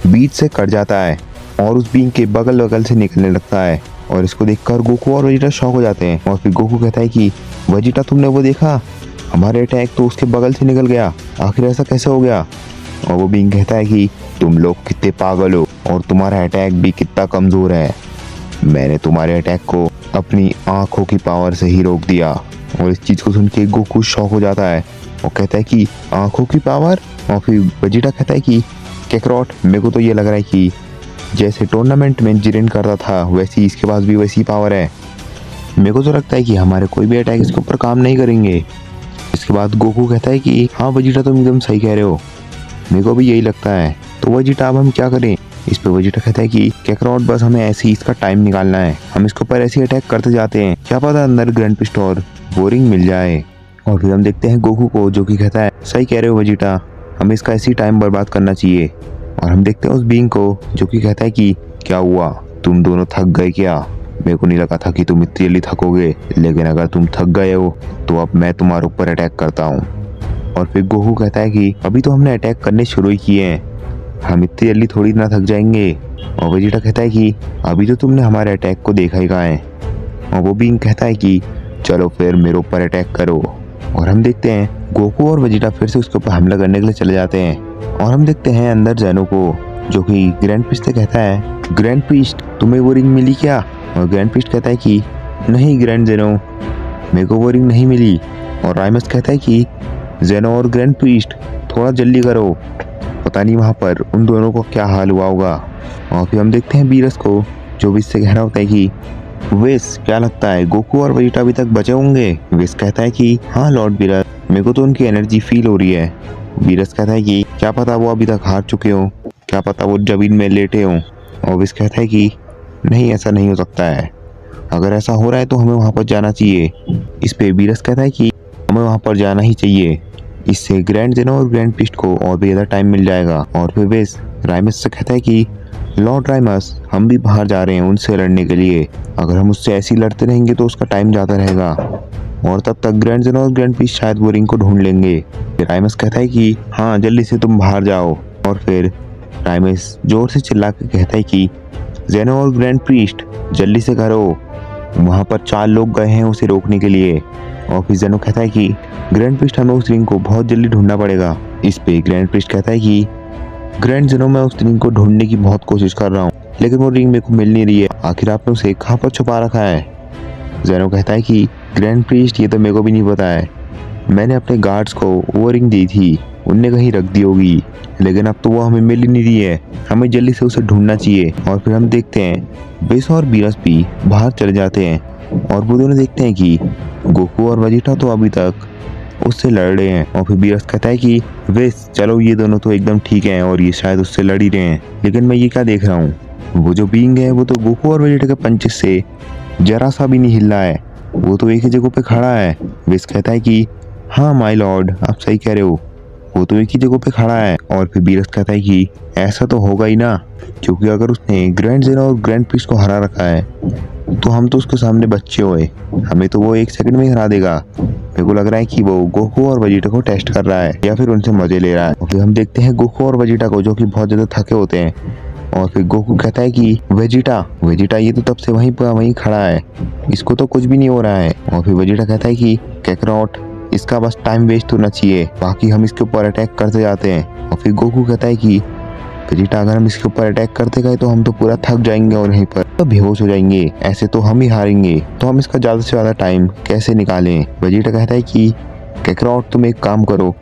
बीच से कट जाता है और उस बीइंग के बगल से निकलने लगता है। और इसको देखकर गोकू और वेजिटा शॉक हो जाते हैं। और फिर गोकू कहता है कि वेजिटा तुमने वो देखा, हमारे अटैक तो उसके बगल से निकल गया, आखिर ऐसा कैसे हो गया। और वो बीइंग कहता है कि तुम लोग कितने पागल हो और तुम्हारा अटैक भी कितना कमज़ोर है, मैंने तुम्हारे अटैक को अपनी आंखों की पावर से ही रोक दिया। और इस चीज़ को सुन के गोकू शॉक हो जाता है और कहता है कि आंखों की पावर। और फिर वेजिटा कहता है कि कैकरॉट मेरे को तो ये लग रहा है कि जैसे टूर्नामेंट में जिरेन कर रहा था वैसी इसके पास भी वैसी पावर है, मेरे को तो लगता है कि हमारे कोई भी अटैक इसके ऊपर काम नहीं करेंगे। इसके बाद गोकू कहता है कि हाँ वेजिटा तुम एकदम सही कह रहे हो, मेरे को भी यही लगता है, तो वेजिटा अब हम क्या करें। इस पे वेजिटा कहता है कि कैकरॉट बस हमें ऐसे ही इसका टाइम निकालना है, हम इसके ऊपर ऐसे ही अटैक करते जाते हैं, क्या पता अंदर ग्रैंड पिस्ट और बोरिंग मिल जाए। और फिर हम देखते हैं गोकू को जो कि कहता है सही कह रहे हो वेजिटा, हमें इसका ऐसे ही टाइम बर्बाद करना चाहिए। और हम देखते हैं उस बीइंग को जो कि कहता है कि क्या हुआ, तुम दोनों थक गए क्या, मेरे को नहीं लगा था कि तुम इतनी जल्दी थकोगे, लेकिन अगर तुम थक गए हो तो अब मैं तुम्हारे ऊपर अटैक करता हूँ। और फिर गोकू कहता है कि अभी तो हमने अटैक करने शुरू ही किए हैं, हम इतनी जल्दी थोड़ी ना थक जाएंगे। और वेजिटा कहता है कि अभी तो तुमने हमारे अटैक को देखा ही कहाँ है। और वो बीइंग कहता है कि चलो फिर मेरे ऊपर अटैक करो। और हम देखते हैं गोकू और वेजिटा फिर से उसके ऊपर हमला करने के लिए चले जाते हैं। और हम देखते हैं अंदर जेनो को जो कि ग्रैंड पिस्ट से कहता है ग्रैंड पिस्ट तुम्हें वो रिंग मिली क्या। और ग्रैंड पिस्ट कहता है कि नहीं ग्रैंड जेनो, मेरे को वो रिंग नहीं मिली। और राइमस कहता है कि जेनो और ग्रैंड पिस्ट थोड़ा जल्दी करो, पता नहीं वहाँ पर उन दोनों को क्या हाल हुआ होगा। और फिर हम देखते हैं बीरस को जो भी इससे कह रहा होता है कि विस क्या लगता है गोकू और वेजिटा अभी तक बचे होंगे। विस कहता है कि हाँ लॉर्ड बीरस, मेरे को तो उनकी एनर्जी फील हो रही है, वीरस कहता है कि क्या पता वो अभी तक हार चुके हो, क्या पता वो जमीन में लेटे हों। और विस कहता है कि नहीं, ऐसा नहीं हो सकता है, अगर ऐसा हो रहा है तो हमें वहाँ पर जाना चाहिए। इस पे वीरस कहता है कि हमें वहाँ पर जाना ही चाहिए, इससे ग्रैंड जेनो और ग्रैंड प्रीस्ट को और भी ज़्यादा टाइम मिल जाएगा। और फिर विस राइमस से कहता है कि लॉर्ड राइमस, हम भी बाहर जा रहे हैं उनसे लड़ने के लिए, अगर हम उससे ऐसे ही लड़ते रहेंगे तो उसका टाइम जाता रहेगा और तब तक ग्रैंड जेनो और ग्रैंड प्रीस्ट शायद वो रिंग को ढूंढ लेंगे। फिर राइमस कहता है कि हाँ, जल्दी से तुम बाहर जाओ। और फिर राइमस जोर से चिल्ला के कहता है कि जेनो और ग्रैंड प्रीस्ट जल्दी से करो, वहाँ पर 4 लोग गए हैं उसे रोकने के लिए। और फिर जेनो कहता है कि ग्रैंड प्रीस्ट, हमें उस रिंग को बहुत जल्दी ढूंढना पड़ेगा। इस पे ग्रैंड प्रीस्ट कहता है कि ग्रैंड जेनो, मैं उस रिंग को ढूंढने की बहुत कोशिश कर रहा हूँ, लेकिन वो रिंग मेरे को मिल नहीं रही है, आखिर आपने उसे कहाँ पर छुपा रखा है। जेनो कहता है कि ग्रैंड प्रीस्ट, ये तो मेरे को भी नहीं पता है, मैंने अपने गार्ड्स को वो रिंग दी थी, उनने कहीं रख दी होगी, लेकिन अब तो वो हमें मिल ही नहीं रही है, हमें जल्दी से उसे ढूंढना चाहिए। और फिर हम देखते हैं विस और वीरस भी बाहर चले जाते हैं और वो दोनों देखते हैं कि गोकू और वेजिटा तो अभी तक उससे लड़ रहे हैं। और फिर वीरस कहता है कि विस, चलो ये दोनों तो एकदम ठीक हैं और ये शायद उससे लड़ ही रहे हैं, लेकिन मैं ये क्या देख रहा हूँ, वो जो बीइंग है वो तो गोकू और वेजिटा के पंचेस से जरा सा भी नहीं हिल रहा है, वो तो एक ही जगह पे खड़ा है। विस कहता है कि हाँ माय लॉर्ड, आप सही कह रहे हो, वो तो एक ही जगह पे खड़ा है। और फिर वीरस कहता है कि ऐसा तो होगा ही ना, क्योंकि अगर उसने ग्रैंड जेनो और ग्रैंड प्रीस्ट को हरा रखा है तो हम तो उसके सामने बच्चे हुए, हमें तो वो 1 सेकंड में ही हरा देगा। मेरे को लग रहा है कि वो गोकू और वेजिटा को टेस्ट कर रहा है या फिर उनसे मजे ले रहा है। और फिर हम देखते हैं गोकू और वेजिटा को, जो कि बहुत ज्यादा थके होते हैं। और फिर गोकू कहता है कि वेजिटा, ये तो तब से वहीं खड़ा है, इसको तो कुछ भी नहीं हो रहा है। और फिर वेजिटा कहता है कि कैकरॉट, इसका बस टाइम वेस्ट होना चाहिए, बाकी हम इसके ऊपर अटैक करते जाते हैं। और फिर गोकू कहता है कि वेजिटा, अगर हम इसके ऊपर अटैक करते गए तो हम तो पूरा थक जाएंगे और यहीं पर तो बेहोश हो जाएंगे, ऐसे तो हम ही हारेंगे, तो हम इसका ज्यादा से ज्यादा टाइम कैसे निकालें। वेजिटा कहता है कि कैकरॉट, तुम एक काम करो,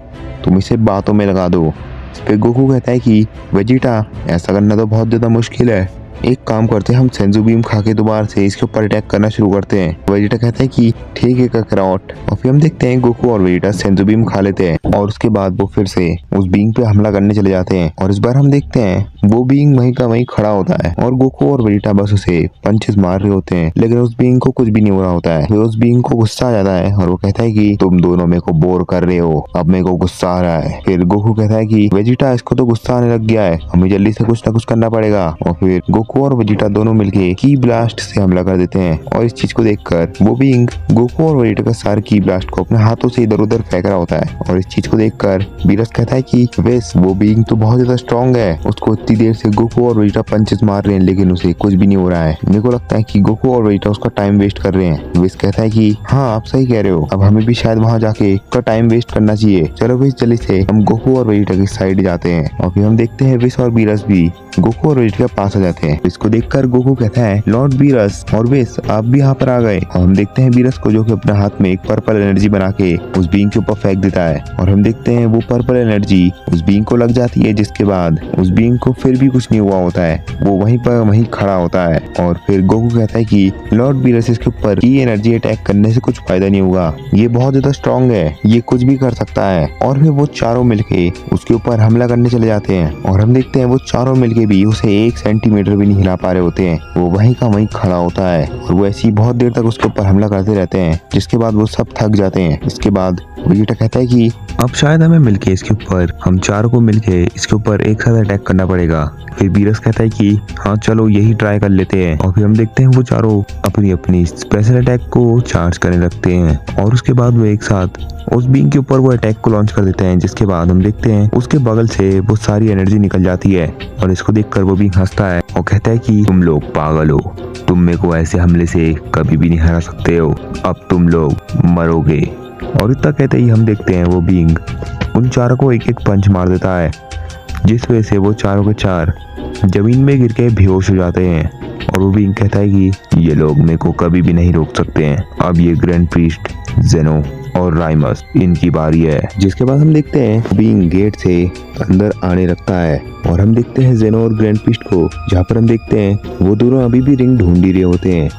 तुम इसे बातों में लगा दो। इस पे गोकू कहता है कि वेजिटा, ऐसा करना तो बहुत ज्यादा मुश्किल है, एक काम करते हैं, हम सेंजू बीम खा के दोबारा से इसके ऊपर अटैक करना शुरू करते हैं। वेजिटा कहता है कि ठीक है कैकरॉट। और फिर हम देखते हैं गोकू और वेजिटा सेंजू बीम खा लेते हैं और उसके बाद वो फिर से उस बीइंग पे हमला करने चले जाते हैं। और इस बार हम देखते हैं वो बीइंग वहीं का वहीं खड़ा होता है और गोकू और वेजिटा बस उसे पंचेस मार रहे होते हैं, लेकिन उस बीइंग को कुछ भी नहीं हो रहा होता है। फिर उस बीइंग को गुस्सा आ जाता है और वो कहता है कि तुम दोनों मेरे को बोर कर रहे हो, अब मेरे को गुस्सा आ रहा है। फिर गोकू कहता है कि वेजिटा, इसको तो गुस्सा आने लग गया है, हमें जल्दी से कुछ ना कुछ करना पड़ेगा। और फिर गोकू और वेजिटा दोनों मिलके की ब्लास्ट से हमला कर देते हैं। और इस चीज को देखकर वो बीइंग गोकू और वेजिटा का सारे की ब्लास्ट को अपने हाथों से इधर उधर फेंक रहा होता है। और इस चीज को देखकर वीरस कहता है कि वेस, वो बीइंग तो बहुत ज्यादा स्ट्रॉन्ग है, उसको इतनी देर से गोकू और वेजिटा पंचेस मार रहे हैं लेकिन उसे कुछ भी नहीं हो रहा है, मेरे को लगता है कि गोकू और वेजिटा उसका टाइम वेस्ट कर रहे हैं। वेस कहता है कि हाँ, आप सही कह रहे हो, अब हमें भी शायद वहाँ जाके उसका टाइम वेस्ट करना चाहिए, चलो वेस जल्दी से हम गोकू और वेजिटा की साइड जाते हैं। और फिर हम देखते हैं वेस और वीरस भी गोकू और वेजिटा के पास आ जाते हैं। इसको देखकर गोकू कहता है लॉर्ड वीरस और वेस, आप भी यहाँ पर आ गए। और हम देखते हैं वीरस को, जो कि अपने हाथ में एक पर्पल एनर्जी बना के उस बीइंग के ऊपर फेंक देता है। और हम देखते हैं वो पर्पल एनर्जी उस बीइंग को लग जाती है, जिसके बाद उस बीइंग को फिर भी कुछ नहीं हुआ होता है, वो वहीं पर वहीं खड़ा होता है। और फिर गोकू कहता है कि लॉर्ड वीरस, इसके ऊपर की एनर्जी अटैक करने से कुछ फायदा नहीं होगा, ये बहुत ज्यादा स्ट्रॉन्ग है, ये कुछ भी कर सकता है। और फिर वो चारों मिलके उसके ऊपर हमला करने चले जाते हैं। और हम देखते हैं वो चारों मिलके भी उसे 1 सेंटीमीटर भी नहीं हिला पा रहे होते हैं, वो वहीं का वहीं खड़ा होता है। और वो ऐसी बहुत देर तक उसके ऊपर हमला करते रहते हैं, जिसके बाद वो सब थक जाते हैं। इसके बाद वेजिटा कहता है कि अब शायद हमें मिलके इसके ऊपर, हम चारों को मिलके इसके ऊपर एक साथ अटैक करना पड़ेगा। फिर वीरस कहता है कि हाँ चलो यही ट्राई कर लेते हैं। और फिर हम देखते हैं वो चारों अपनी अपनी स्पेशल अटैक को चार्ज करने लगते हैं और उसके बाद वो एक साथ उस बीइंग के ऊपर वो अटैक को लॉन्च कर देते हैं, जिसके बाद हम देखते हैं उसके बगल से वो सारी एनर्जी निकल जाती है। और इसको देखकर वो बीइंग हंसता है और कहता है कि तुम लोग पागल हो, तुम मेरे को ऐसे हमले से कभी भी नहीं हरा सकते हो, अब तुम लोग मरोगे। और इतना कहते ही हम देखते हैं वो बीइंग उन चारों को एक एक पंच मार देता है, जिस वजह से वो चारों के चार जमीन में गिर के बेहोश हो जाते हैं। और वो बीइंग कहता है कि ये लोग मेरे को कभी भी नहीं रोक सकते हैं, अब ये ग्रैंड प्रीस्ट, जेनो और राइमस, इनकी बारी है। जिसके बाद हम देखते हैं बीइंग गेट से अंदर आने लगता है और हम देखते हैं जेनो और ग्रैंड प्रीस्ट को, जहाँ पर हम देखते हैं वो दोनों अभी भी रिंग ढूंढ ही रहे होते हैं।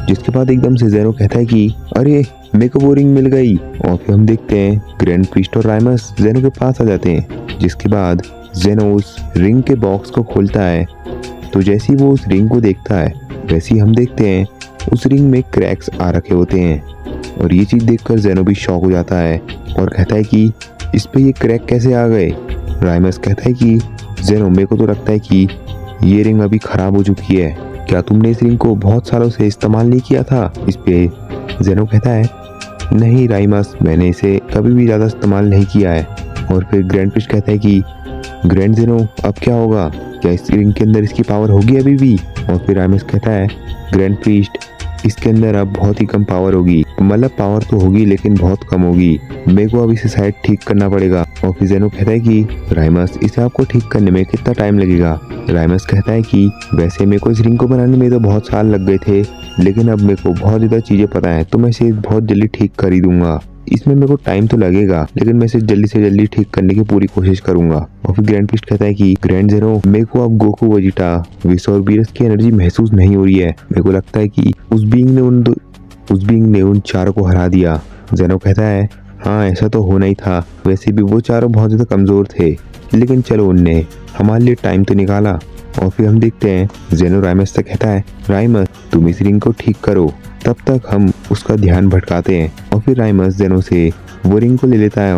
जिसके बाद एकदम से जेनो कहता है कि अरे मेरे को वो रिंग मिल गई। और फिर हम देखते हैं ग्रैंड प्रीस्ट और राइमस जेनो के पास आ जाते हैं। जिसके बाद जेनो उस रिंग के बॉक्स को खोलता है, तो जैसे ही वो उस रिंग को देखता है वैसे ही हम देखते हैं उस रिंग में क्रैक्स आ रखे होते हैं। और ये चीज़ देखकर जेनो भी शॉक हो जाता है और कहता है कि इस पे ये क्रैक कैसे आ गए। राइमस कहता है कि जेनो मेरे को तो लगता है कि ये रिंग अभी ख़राब हो चुकी है, क्या तुमने इस रिंग को बहुत सालों से इस्तेमाल नहीं किया था। इस पे जेनो कहता है नहीं राइमस, मैंने इसे कभी भी ज़्यादा इस्तेमाल नहीं किया है। और फिर ग्रैंड प्रीस्ट कहता है कि ग्रैंड जेनो अब क्या होगा, क्या इस रिंग के अंदर इसकी पावर होगी अभी भी। और फिर राइमस कहता है ग्रैंड प्रीस्ट इसके अंदर अब बहुत ही कम पावर होगी, मतलब पावर तो होगी लेकिन बहुत कम होगी, मेरे को अब इसे शायद ठीक करना पड़ेगा। और फिर जेनो कहता है कि राइमस इसे आपको ठीक करने में कितना टाइम लगेगा। राइमस कहता है कि वैसे मेरे को इस रिंग को बनाने में तो बहुत साल लग गए थे, लेकिन अब मेरे को बहुत ज़्यादा चीज़ें पता है तो मैं इसे बहुत जल्दी ठीक कर ही दूंगा। इसमें मेरे को टाइम तो लगेगा लेकिन मैं इसे जल्दी से जल्दी ठीक करने की पूरी कोशिश करूंगा। और फिर ग्रैंड प्रीस्ट कहता है कि ग्रैंड जेनो मेरे को अब गोकू, वेजिटा, विस और बीरस की एनर्जी महसूस नहीं हो रही है। मेरे को लगता है कि उस बीइंग ने उन चारों को हरा दिया। जेनो कहता है हाँ ऐसा तो होना ही था, वैसे भी वो चारों बहुत ज़्यादा कमज़ोर थे, लेकिन चलो उनने हमारे लिए टाइम तो निकाला। और फिर हम देखते हैं जेनो राइमस से कहता है राइमस तुम इस रिंग को ठीक करो, तब तक हम उसका ध्यान भटकाते हैं। और फिर राइमस जेनो से वो रिंग को ले लेता है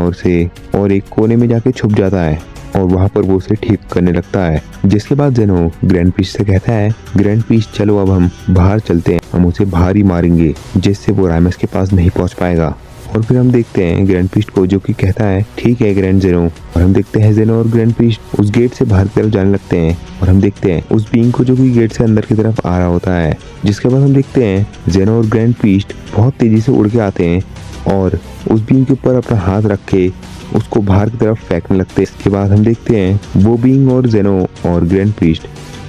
और एक कोने में जाके छुप जाता है और वहाँ पर वो उसे ठीक करने लगता है। जिसके बाद जेनो ग्रैंड प्रीस्ट से कहता है ग्रैंड प्रीस्ट चलो अब हम बाहर चलते हैं, हम उसे बाहर ही मारेंगे जिससे वो राइमस के पास नहीं पहुँच पाएगा। और फिर हम देखते हैं ग्रैंड प्रीस्ट को जो कि कहता है ठीक है ग्रैंड जेनो। और हम देखते हैं जेनो और ग्रैंड प्रीस्ट उस गेट से बाहर की तरफ जाने लगते हैं और हम देखते हैं उस बीइंग को जो कि गेट से अंदर की तरफ आ रहा होता है। जिसके बाद हम देखते हैं जेनो और ग्रैंड प्रीस्ट बहुत तेजी से उड़ के आते हैं और उस बीइंग के ऊपर अपना हाथ रख के उसको बाहर की तरफ फेंकने लगते हैं। इसके बाद हम देखते हैं वो बीइंग और जेनो और ग्रैंड प्रीस्ट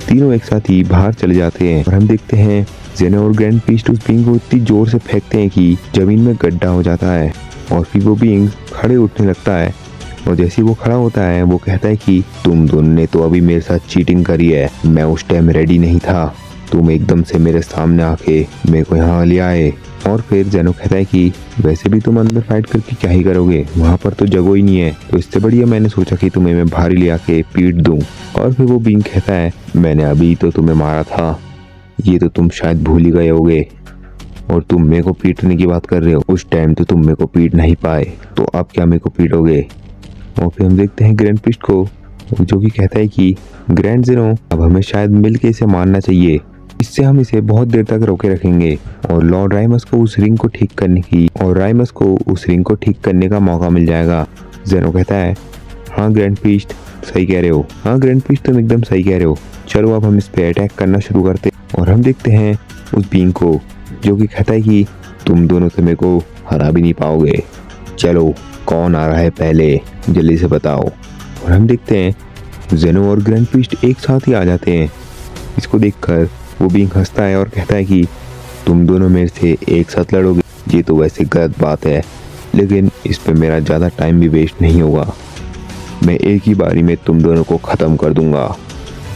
तीनों एक साथ ही बाहर चले जाते हैं। और हम देखते हैं जेनो और ग्रैंड प्रीस्ट उस बीइंग को इतनी जोर से फेंकते हैं कि जमीन में गड्ढा हो जाता है और फिर वो बीइंग खड़े उठने लगता है। और जैसे वो खड़ा होता है वो कहता है कि तुम दोनों ने तो अभी मेरे साथ चीटिंग करी है, मैं उस टाइम रेडी नहीं था, तुम एकदम से मेरे सामने आके मेरे को यहाँ ले आए। और फिर जेनो कहता है कि वैसे भी तुम अंदर फाइट करके क्या ही करोगे, वहाँ पर तो जगह ही नहीं है, तो इससे बढ़िया मैंने सोचा कि तुम्हें मैं बाहर ले आके पीट दूँ। और फिर वो बीइंग कहता है मैंने अभी तो तुम्हें मारा था, ये तो तुम शायद भूल ही गए होगे, और तुम मेरे को पीटने की बात कर रहे हो, उस टाइम तो तुम मेरे को पीट नहीं पाए, तो अब क्या मेरे को पीटोगे। और फिर हम देखते हैं ग्रैंड प्रीस्ट को जो कि कहता है कि ग्रैंड जेनो अब हमें शायद मिल के इसे मारना चाहिए, इससे हम इसे बहुत देर तक रोके रखेंगे और लॉर्ड राइमस को उस रिंग को ठीक करने का मौका मिल जाएगा। जेनो कहता है हाँ ग्रैंड प्रीस्ट सही कह रहे हो, हाँ ग्रैंड प्रीस्ट तुम एकदम सही कह रहे हो, चलो अब हम इस पे अटैक करना शुरू करते। और हम देखते हैं उस बीइंग को जो कि कहता है कि तुम दोनों से मेरे को हरा भी नहीं पाओगे, चलो कौन आ रहा है पहले जल्दी से बताओ। और हम देखते हैं जेनो और ग्रैंड प्रीस्ट एक साथ ही आ जाते हैं। इसको देखकर वो बीइंग हंसता है और कहता है कि तुम दोनों मेरे से एक साथ लड़ोगे, ये तो वैसे गलत बात है, लेकिन इस पे मेरा ज़्यादा टाइम भी वेस्ट नहीं होगा, मैं एक ही बारी में तुम दोनों को ख़त्म कर दूंगा।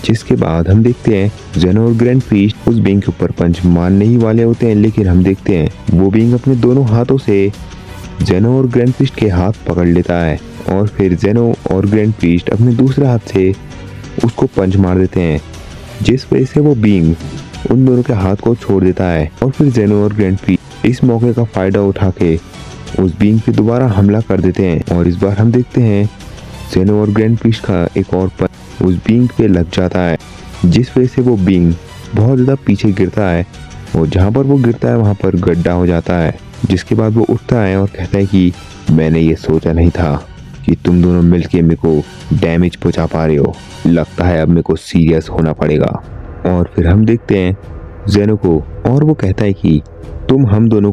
जिसके बाद हम देखते हैं जेनो और ग्रैंड प्रीस्ट उस बीइंग के ऊपर पंच मारने ही वाले होते हैं, लेकिन हम देखते हैं वो बीइंग अपने दोनों हाथों से जेनो और ग्रैंड प्रीस्ट के हाथ पकड़ लेता है और फिर जेनो और ग्रैंड प्रीस्ट अपने दूसरे हाथ से उसको पंच मार देते हैं, जिस वजह से वो बीइंग उन दोनों के हाथ को छोड़ देता है। और फिर जेनो और ग्रैंड प्रीस्ट इस मौके का फ़ायदा उठा के उस बीइंग पे दोबारा हमला कर देते हैं और इस बार हम देखते हैं जेनो और ग्रैंड प्रीस्ट का एक और पंच उस बीइंग पे लग जाता है, जिस वजह से वो बीइंग बहुत ज़्यादा पीछे गिरता है और जहाँ पर वो गिरता है वहाँ पर गड्ढा हो जाता है। जिसके बाद वो उठता है और कहता है कि मैंने ये सोचा नहीं था कि तुम दोनों मिलके मेरे को डैमेज पहुँचा पा रहे हो, लगता है अब मेरे को सीरियस होना पड़ेगा। और फिर हम देखते हैं जेनो को और वो कहता है कि तुम हम दोनों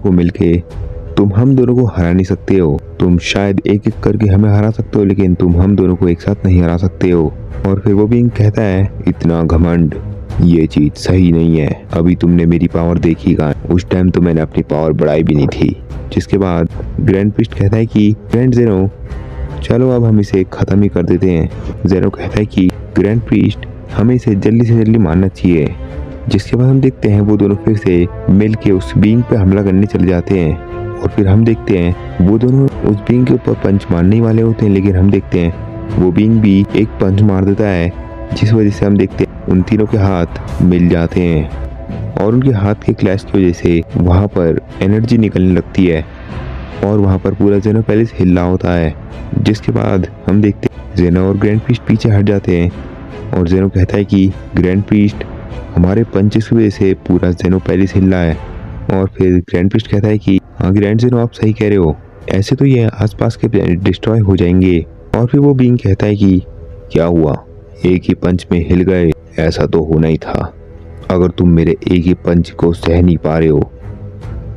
को हरा नहीं सकते हो, तुम शायद एक एक करके हमें हरा सकते हो, लेकिन तुम हम दोनों को एक साथ नहीं हरा सकते हो। और फिर वो बीइंग कहता है इतना घमंड ये चीज़ सही नहीं है, अभी तुमने मेरी पावर देखी का, उस टाइम तो मैंने अपनी पावर बढ़ाई भी नहीं थी। जिसके बाद ग्रैंड प्रीस्ट कहता है कि ग्रैंड जेनो चलो अब हम इसे ख़त्म ही कर देते हैं। जेनो कहता है कि ग्रैंड प्रीस्ट हमें इसे जल्दी से जल्दी मारना चाहिए, जिसके बाद हम देखते हैं वो दोनों फिर से मिल के उस बीइंग पे हमला करने चले जाते हैं। और फिर हम देखते हैं वो दोनों उस बीइंग के ऊपर पंच मारने ही वाले होते हैं, लेकिन हम देखते हैं वो बीइंग भी एक पंच मार देता है, जिस वजह से हम देखते हैं उन तीनों के हाथ मिल जाते हैं और उनके हाथ के क्लैश की वजह से वहाँ पर एनर्जी निकलने लगती है और वहाँ पर पूरा जेनो पैलेस हिल रहा होता है। जिसके बाद हम देखते हैं जेनो और ग्रैंड प्रीस्ट पीछे हट जाते हैं और जेनो कहता है कि ग्रैंड प्रीस्ट, हमारे पंचेस की वजह से पूरा जेनो पैलेस हिल रहा है। और फिर ग्रैंड प्रीस्ट कहता है कि हाँ ग्रैंड जेनो, आप सही कह रहे हो, ऐसे तो ये आसपास के प्लैनेट डिस्ट्रॉय हो जाएंगे। और फिर वो बीइंग कहता है कि क्या हुआ, एक ही पंच में हिल गए, ऐसा तो होना ही था। अगर तुम मेरे एक ही पंच को सह नहीं पा रहे हो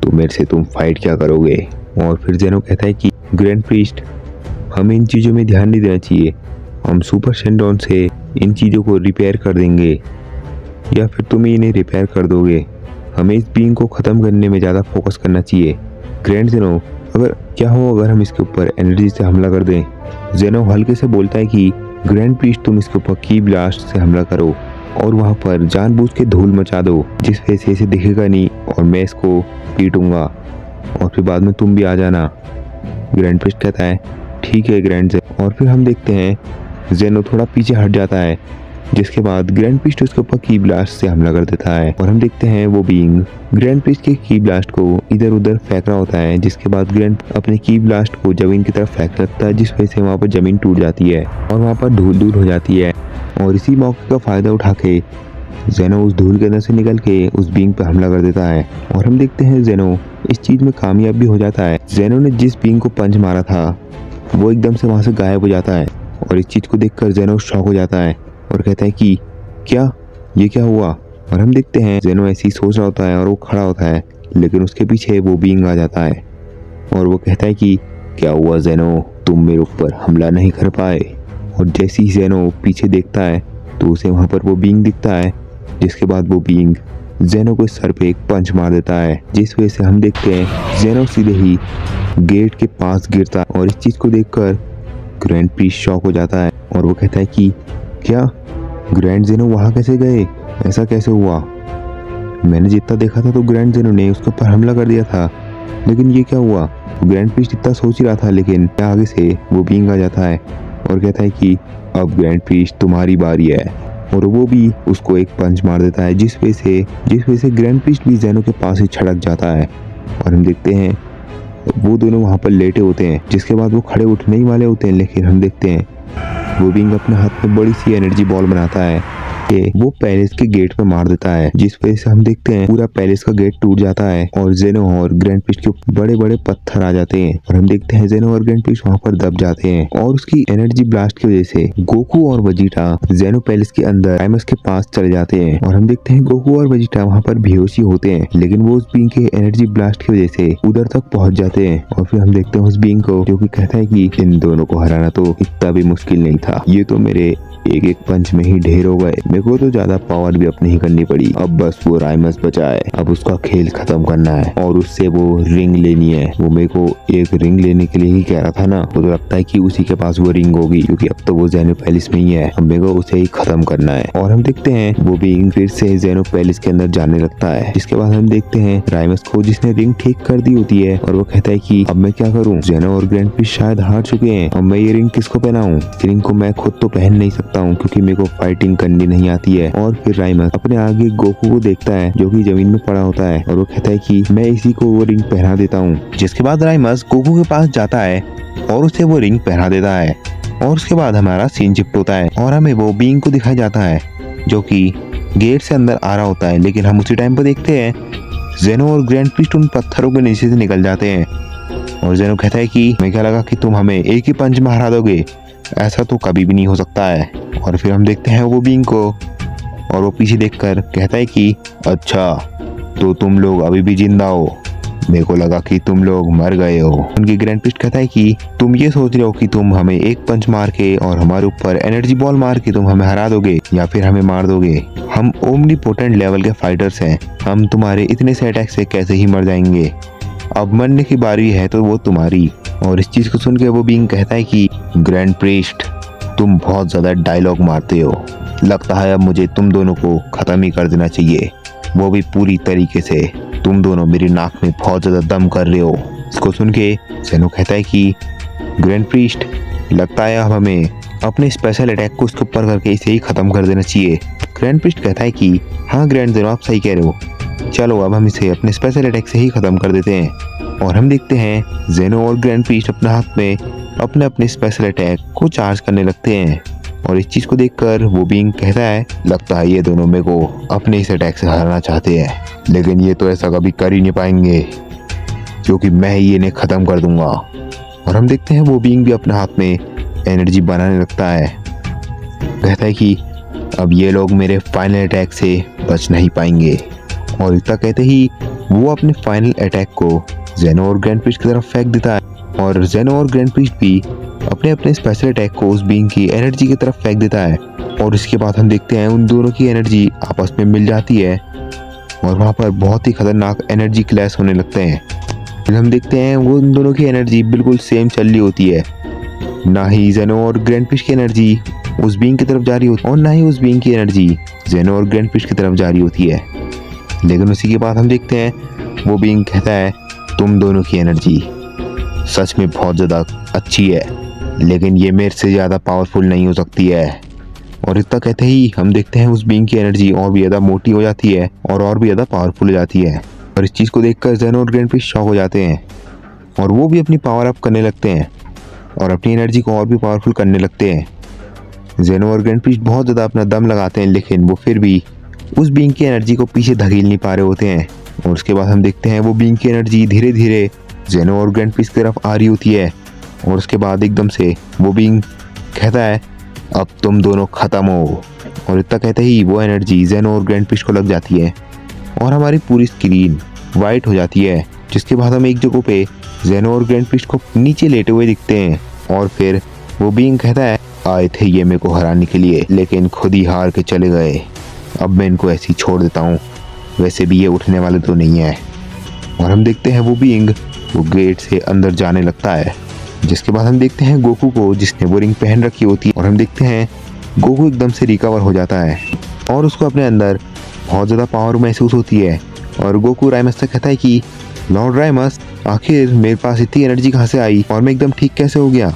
तो मेरे से तुम फाइट क्या करोगे। और फिर जेनो कहता है कि ग्रैंड प्रीस्ट, हमें इन चीज़ों में ध्यान नहीं देना चाहिए, हम सुपर शेंडॉन से इन चीज़ों को रिपेयर कर देंगे या फिर तुम इन्हें रिपेयर कर दोगे। हमें इस बीइंग को ख़त्म करने में ज़्यादा फोकस करना चाहिए। ग्रैंड जेनो, अगर क्या हो अगर हम इसके ऊपर एनर्जी से हमला कर दें। जेनो हल्के से बोलता है कि ग्रैंड प्रीस्ट, तुम इसके ऊपर की ब्लास्ट से हमला करो और वहाँ पर जानबूझ के धूल मचा दो, जिस वजह से इसे दिखेगा नहीं और मैं इसको पीटूंगा और फिर बाद में तुम भी आ जाना। ग्रैंड प्रीस्ट कहता है ठीक है ग्रैंड जेनो। और फिर हम देखते हैं जेनो थोड़ा पीछे हट जाता है, जिसके बाद ग्रैंड प्रीस्ट उसके ऊपर की ब्लास्ट से हमला कर देता है और हम देखते हैं वो बीइंग ग्रैंड प्रीस्ट के की ब्लास्ट को इधर उधर फेंक रहा होता है। जिसके बाद ग्रैंड अपने की ब्लास्ट को जमीन की तरफ फेंक लगता है, जिस वजह से वहाँ पर जमीन टूट जाती है और वहाँ पर धूल धूल हो जाती है। और इसी मौके का फायदा उठा के जेनो उस धूल के अंदर से निकल के उस बीइंग पर हमला कर देता है और हम देखते हैं जेनो इस चीज़ में कामयाब भी हो जाता है। जेनो ने जिस बीइंग को पंच मारा था वो एकदम से वहाँ से गायब हो जाता है और इस चीज़ को देखकर जेनो शॉक हो जाता है और कहता है कि क्या, ये क्या हुआ। और हम देखते हैं जेनो ऐसे ही सोच रहा होता है और वो खड़ा होता है, लेकिन उसके पीछे वो बीइंग आ जाता है और वो कहता है कि क्या हुआ जेनो, तुम मेरे ऊपर हमला नहीं कर पाए। और जैसे ही जेनो पीछे देखता है तो उसे वहाँ पर वो बीइंग दिखता है, जिसके बाद वो बीइंग जेनो के सर पे एक पंच मार देता है, जिस वजह से हम देखते हैं जेनो सीधे ही गेट के पास गिरता है। और इस चीज़ को देखकर ग्रैंड प्रीस्ट शॉक हो जाता है और वो कहता है कि क्या, ग्रैंड जेनो वहाँ कैसे गए, ऐसा कैसे हुआ। मैंने जितना देखा था तो ग्रैंड जेनो ने उसके ऊपर हमला कर दिया था, लेकिन ये क्या हुआ। ग्रैंड प्रीस्ट इतना सोच ही रहा था, लेकिन आगे से वो बीइंग आ जाता है और कहता है कि अब ग्रैंड प्रीस्ट तुम्हारी बारी है। और वो भी उसको एक पंच मार देता है, जिस वजह से ग्रैंड प्रीस्ट भी जेनो के पास ही छड़क जाता है। और हम देखते हैं वो दोनों वहाँ पर लेटे होते हैं, जिसके बाद वो खड़े उठने ही वाले होते हैं, लेकिन हम देखते हैं वो बीइंग अपने हाथ में बड़ी सी एनर्जी बॉल बनाता है कि वो पैलेस के गेट पे मार देता है, जिस वजह से हम देखते हैं पूरा पैलेस का गेट टूट जाता है और जेनो और ग्रैंड प्रीस्ट के बड़े बड़े पत्थर आ जाते हैं। और हम देखते हैं जेनो और ग्रैंड प्रीस्ट वहाँ पर दब जाते हैं और उसकी एनर्जी ब्लास्ट की वजह से गोकू और वेजिटा जेनो पैलेस के अंदर राइमस के पास चले जाते हैं। और हम देखते हैं गोकू और वेजिटा वहाँ पर बेहोशी होते हैं, लेकिन वो उस बीइंग के एनर्जी ब्लास्ट की वजह से उधर तक पहुँच जाते हैं। और फिर हम देखते हैं उस बीइंग को, जो कि कहता है कि इन दोनों को हराना तो इतना भी मुश्किल नहीं था, ये तो मेरे एक एक पंच में ही ढेर हो गए, मेरे को तो ज्यादा पावर भी अपनी ही करनी पड़ी। अब बस वो राइमस बचा है, अब उसका खेल खत्म करना है और उससे वो रिंग लेनी है। वो मेरे को एक रिंग लेने के लिए ही कह रहा था ना, वो तो लगता है कि उसी के पास वो रिंग होगी, क्योंकि अब तो वो जेनो पैलेस में ही है, अब मेरे को उसे ही खत्म करना है। और हम देखते हैं वो बीइंग फिर से जेनो पैलेस के अंदर जाने लगता है, जिसके बाद हम देखते हैं राइमस को, जिसने रिंग ठीक कर दी होती है, और वो कहता है कि अब मैं क्या करूँ, जेनो और ग्रैंड प्रीस्ट शायद हार चुके हैं, अब मैं ये रिंग किसको पहनाऊं। रिंग को मैं खुद तो पहन नहीं सकता हूँ, क्योंकि मेरे को फाइटिंग करनी नहीं आती है। और फिर राइमस अपने आगे गोकू को देखता है, जो कि जमीन में पड़ा होता है, और वो कहता है कि मैं इसी को वो रिंग पहना देता हूँ। जिसके बाद राइमस गोकू के पास जाता है और उसे वो रिंग पहना देता है, और उसके बाद हमारा सीन शिफ्ट होता है और हमें वो बीइंग को दिखाया जाता है, जो कि गेट से अंदर आ रहा होता है। लेकिन हम उसी टाइम पर देखते हैं जेनो और ग्रैंड प्रीस्ट उन पत्थरों के नीचे से निकल जाते हैं, और जेनो कहता है कि मैं क्या लगा कि तुम हमें एक ही पंच में हरा दोगे, ऐसा तो कभी भी नहीं हो सकता है। और फिर हम देखते हैं वो बीइंग को, और वो पीछे देखकर कहता है कि अच्छा तो तुम लोग अभी भी जिंदा हो, मेरे को लगा कि तुम लोग मर गए हो। उनकी ग्रैंड प्रीस्ट कहता है कि तुम ये सोच रहे हो कि तुम हमें एक पंच मार के और हमारे ऊपर एनर्जी बॉल मार के तुम हमें हरा दोगे या फिर हमें मार दोगे। हम ओमनीपोटेंट लेवल के फाइटर्स हैं, हम तुम्हारे इतने से अटैक से कैसे ही मर जाएंगे, अब मरने की बारी है तो वो तुम्हारी। और इस चीज को सुन के वो बीइंग कहता है कि ग्रैंड प्रीस्ट तुम बहुत ज्यादा डायलॉग मारते हो, लगता है अब मुझे तुम दोनों को खत्म ही कर देना चाहिए, वो भी पूरी तरीके से। तुम दोनों मेरी नाक में बहुत ज़्यादा दम कर रहे हो। इसको सुन के जेनो कहता है कि ग्रैंड प्रीस्ट, लगता है अब हमें अपने स्पेशल अटैक को उसके ऊपर करके इसे ही ख़त्म कर देना चाहिए। ग्रैंड प्रीस्ट कहता है कि हाँ ग्रैंड जेनो, आप सही कह रहे हो, चलो अब हम इसे अपने स्पेशल अटैक से ही ख़त्म कर देते हैं। और हम देखते हैं जेनो और ग्रैंड प्रीस्ट अपने हाथ में अपने अपने स्पेशल अटैक को चार्ज करने लगते हैं। और इस चीज़ को देखकर वो बीइंग कहता है, लगता है ये दोनों मेरे को अपने इस अटैक से हराना चाहते हैं, लेकिन ये तो ऐसा कभी कर ही नहीं पाएंगे क्योंकि मैं ही इन्हें ख़त्म कर दूंगा। और हम देखते हैं वो बीइंग भी अपने हाथ में एनर्जी बनाने लगता है। कहता है कि अब ये लोग मेरे फाइनल अटैक से बच नहीं पाएंगे। और इतना कहते ही वो अपने फाइनल अटैक को जेनो और ग्रैंड प्रीस्ट की तरफ फेंक देता है। और जेनो और ग्रैंड प्रीस्ट भी अपने अपने स्पेशल अटैक को उस बीइंग की एनर्जी की तरफ फेंक देता है। और इसके बाद हम देखते हैं उन दोनों की एनर्जी आपस में मिल जाती है और वहाँ पर बहुत ही खतरनाक एनर्जी क्लैश होने लगते हैं। फिर हम देखते हैं वो उन दोनों की एनर्जी बिल्कुल सेम चल रही होती है, ना ही जेनो और ग्रैंड प्रीस्ट की एनर्जी उस बीइंग की तरफ जा रही होती है और ना ही उस बीइंग की एनर्जी जेनो और ग्रैंड प्रीस्ट की तरफ जा रही होती है। लेकिन उसी के बाद हम देखते हैं वो बीइंग कहता है, तुम दोनों की एनर्जी सच में बहुत ज़्यादा अच्छी है, लेकिन ये मेरे से ज़्यादा पावरफुल नहीं हो सकती है। और इतना कहते ही हम देखते हैं उस बीइंग की एनर्जी और भी ज़्यादा मोटी हो जाती है और भी ज़्यादा पावरफुल हो जाती है। और इस चीज़ को देखकर जेनो और ग्रैंड प्रीस्ट शॉक हो जाते हैं और वो भी अपनी पावर अप करने लगते हैं और अपनी एनर्जी को और भी पावरफुल करने लगते हैं। जेनो और ग्रैंड प्रीस्ट बहुत ज़्यादा अपना दम लगाते हैं, लेकिन वो फिर भी उस बीइंग की एनर्जी को पीछे धकेल नहीं पा रहे होते हैं। और उसके बाद हम देखते हैं वो बीइंग की एनर्जी धीरे धीरे जेनो और ग्रैंड प्रीस्ट की तरफ आ रही होती है। और उसके बाद एकदम से वो बीइंग कहता है, अब तुम दोनों ख़त्म हो। और इतना कहते ही वो एनर्जी जेनो और ग्रैंड प्रीस्ट को लग जाती है और हमारी पूरी स्क्रीन वाइट हो जाती है। जिसके बाद हम एक जगह पे जेनो और ग्रैंड प्रीस्ट को नीचे लेटे हुए दिखते हैं। और फिर वो बीइंग कहता है, आए थे ये मेरे को हराने के लिए, लेकिन खुद ही हार के चले गए, अब मैं इनको ऐसे ही छोड़ देता हूँ, वैसे भी ये उठने वाले तो नहीं है। और हम देखते हैं वो बीइंग वो गेट से अंदर जाने लगता है। जिसके बाद हम देखते हैं गोकू को, जिसने वो रिंग पहन रखी होती है। और हम देखते हैं गोकू एकदम से रिकवर हो जाता है और उसको अपने अंदर बहुत ज़्यादा पावर महसूस होती है। और गोकू राइमस से कहता है कि लॉर्ड राइमस, आखिर मेरे पास इतनी एनर्जी कहाँ से आई और मैं एकदम ठीक कैसे हो गया।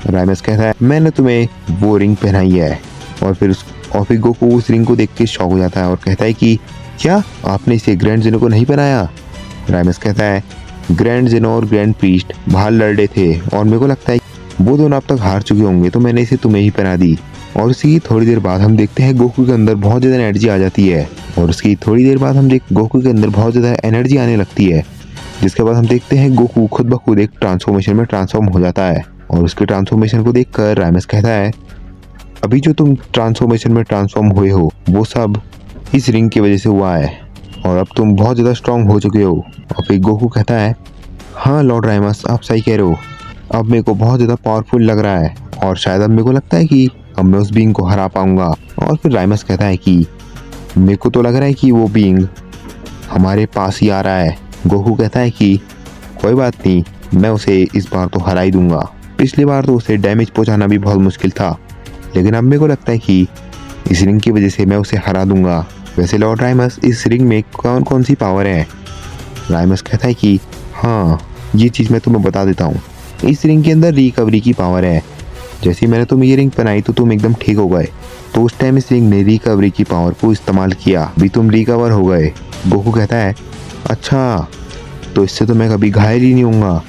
राइमस कहता है, मैंने तुम्हें वो रिंग पहनाई है। और फिर गोकू उस रिंग को देख के शॉक हो जाता है और कहता है कि क्या आपने इसे ग्रैंड जेनो को नहीं पहनाया। राइमस कहता है, ग्रैंड जेनो और ग्रैंड प्रीस्ट बाहर लड़ रहे थे और मेरे को लगता है वो दोनों अब तक हार चुके होंगे, तो मैंने इसे तुम्हें ही पहना दी। और उसकी थोड़ी देर बाद हम देखते हैं गोकू के अंदर बहुत ज़्यादा एनर्जी आ जाती है। और उसकी थोड़ी देर बाद गोकू के अंदर बहुत ज़्यादा एनर्जी आने लगती है। जिसके बाद हम देखते हैं गोकू खुद ब खुद एक ट्रांसफॉर्मेशन में ट्रांसफॉर्म हो जाता है। और उसके ट्रांसफॉर्मेशन को देखकर राइमस कहता है, अभी जो तुम ट्रांसफॉर्मेशन में ट्रांसफॉर्म हुए हो वो सब इस रिंग की वजह से हुआ है और अब तुम बहुत ज़्यादा स्ट्रांग हो चुके हो। और फिर गोकू कहता है, हाँ लॉर्ड राइमस, आप सही कह रहे हो, अब मेरे को बहुत ज़्यादा पावरफुल लग रहा है और शायद अब मेरे को लगता है कि अब मैं उस बीइंग को हरा पाऊंगा। और फिर राइमस कहता है कि मेरे को तो लग रहा है कि वो बीइंग हमारे पास ही आ रहा है। गोकू कहता है कि कोई बात नहीं, मैं उसे इस बार तो हरा ही दूंगा, पिछली बार तो उसे डैमेज पहुंचाना भी बहुत मुश्किल था, लेकिन अब मेरे को लगता है कि इस रिंग की वजह से मैं उसे हरा दूंगा। वैसे लॉर्ड राइमस, इस रिंग में कौन कौन सी पावर है। राइमस कहता है कि हाँ, ये चीज़ मैं तुम्हें बता देता हूँ, इस रिंग के अंदर रिकवरी की पावर है। जैसे मैंने तुम्हें ये रिंग पहनाई तो तुम एकदम ठीक हो गए, तो उस टाइम इस रिंग ने रिकवरी की पावर को इस्तेमाल किया, भी तुम रिकवर हो गए। गोकू कहता है, अच्छा, तो इससे तो मैं कभी घायल ही नहीं होऊंगा।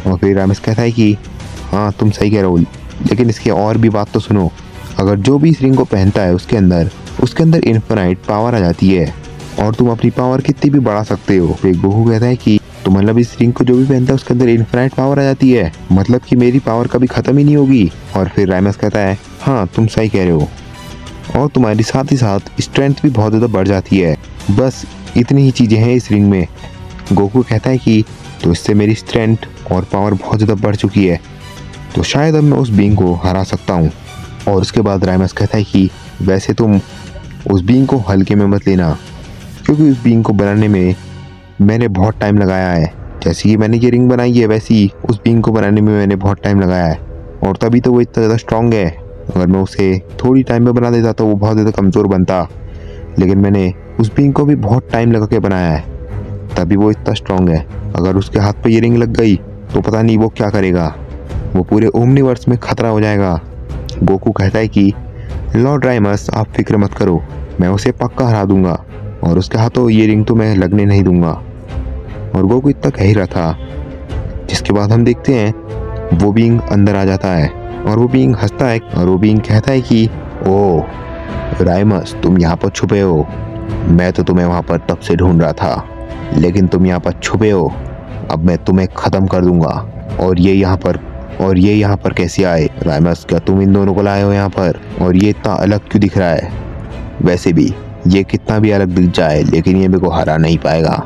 और फिर राइमस कहता है कि हाँ तुम सही कह रहे हो, लेकिन इसके और भी बात तो सुनो, अगर जो भी इस रिंग को पहनता है उसके अंदर इन्फिनाइट पावर आ जाती है और तुम अपनी पावर कितनी भी बढ़ा सकते हो। फिर गोकू कहता है कि तो मतलब इस रिंग को जो भी पहनता है उसके अंदर इन्फिनाइट पावर आ जाती है, मतलब कि मेरी पावर कभी ख़त्म ही नहीं होगी। और फिर राइमस कहता है, हाँ तुम सही कह रहे हो, और तुम्हारी साथ ही साथ स्ट्रेंथ भी बहुत ज़्यादा बढ़ जाती है, बस इतनी ही चीज़ें हैं इस रिंग में। गोकू कहता है कि तो इससे मेरी स्ट्रेंथ और पावर बहुत ज़्यादा बढ़ चुकी है, तो शायद अब मैं उस बीइंग को हरा सकता हूँ। और उसके बाद राइमस कहता है कि वैसे तुम उस बीइंग को हल्के में मत लेना, क्योंकि उस बीइंग को बनाने में मैंने बहुत टाइम लगाया है। जैसे कि मैंने ये रिंग बनाई है, वैसे ही उस बीइंग को बनाने में मैंने बहुत टाइम लगाया है, और तभी तो वो इतना ज़्यादा स्ट्रॉन्ग है। अगर मैं उसे थोड़ी टाइम में बना देता तो वो बहुत ज़्यादा कमज़ोर बनता, लेकिन मैंने उस बीइंग को भी बहुत टाइम लगा के बनाया है, तभी वो इतना स्ट्रांग है। अगर उसके हाथ पे ये रिंग लग गई तो पता नहीं वो क्या करेगा, वो पूरे ओमनीवर्स में खतरा हो जाएगा। गोकू कहता है कि लॉर्ड राइमस आप फिक्र मत करो, मैं उसे पक्का हरा दूंगा और उसके हाथों ये रिंग तो मैं लगने नहीं दूंगा। और गोकू इतना कह ही रहा था, जिसके बाद हम देखते हैं वो बीइंग अंदर आ जाता है और वो बीइंग हंसता है और वो बीइंग कहता है कि ओ राइमस तुम यहाँ पर छुपे हो, मैं तो तुम्हें वहाँ पर तब से ढूंढ रहा था, लेकिन तुम यहाँ पर छुपे हो, अब मैं तुम्हें ख़त्म कर दूंगा। और ये यहाँ पर कैसे आए राइमस, क्या तुम इन दोनों को लाए हो यहाँ पर? और ये इतना अलग क्यों दिख रहा है? वैसे भी ये कितना भी अलग दिख जाए लेकिन ये मेरे को हरा नहीं पाएगा।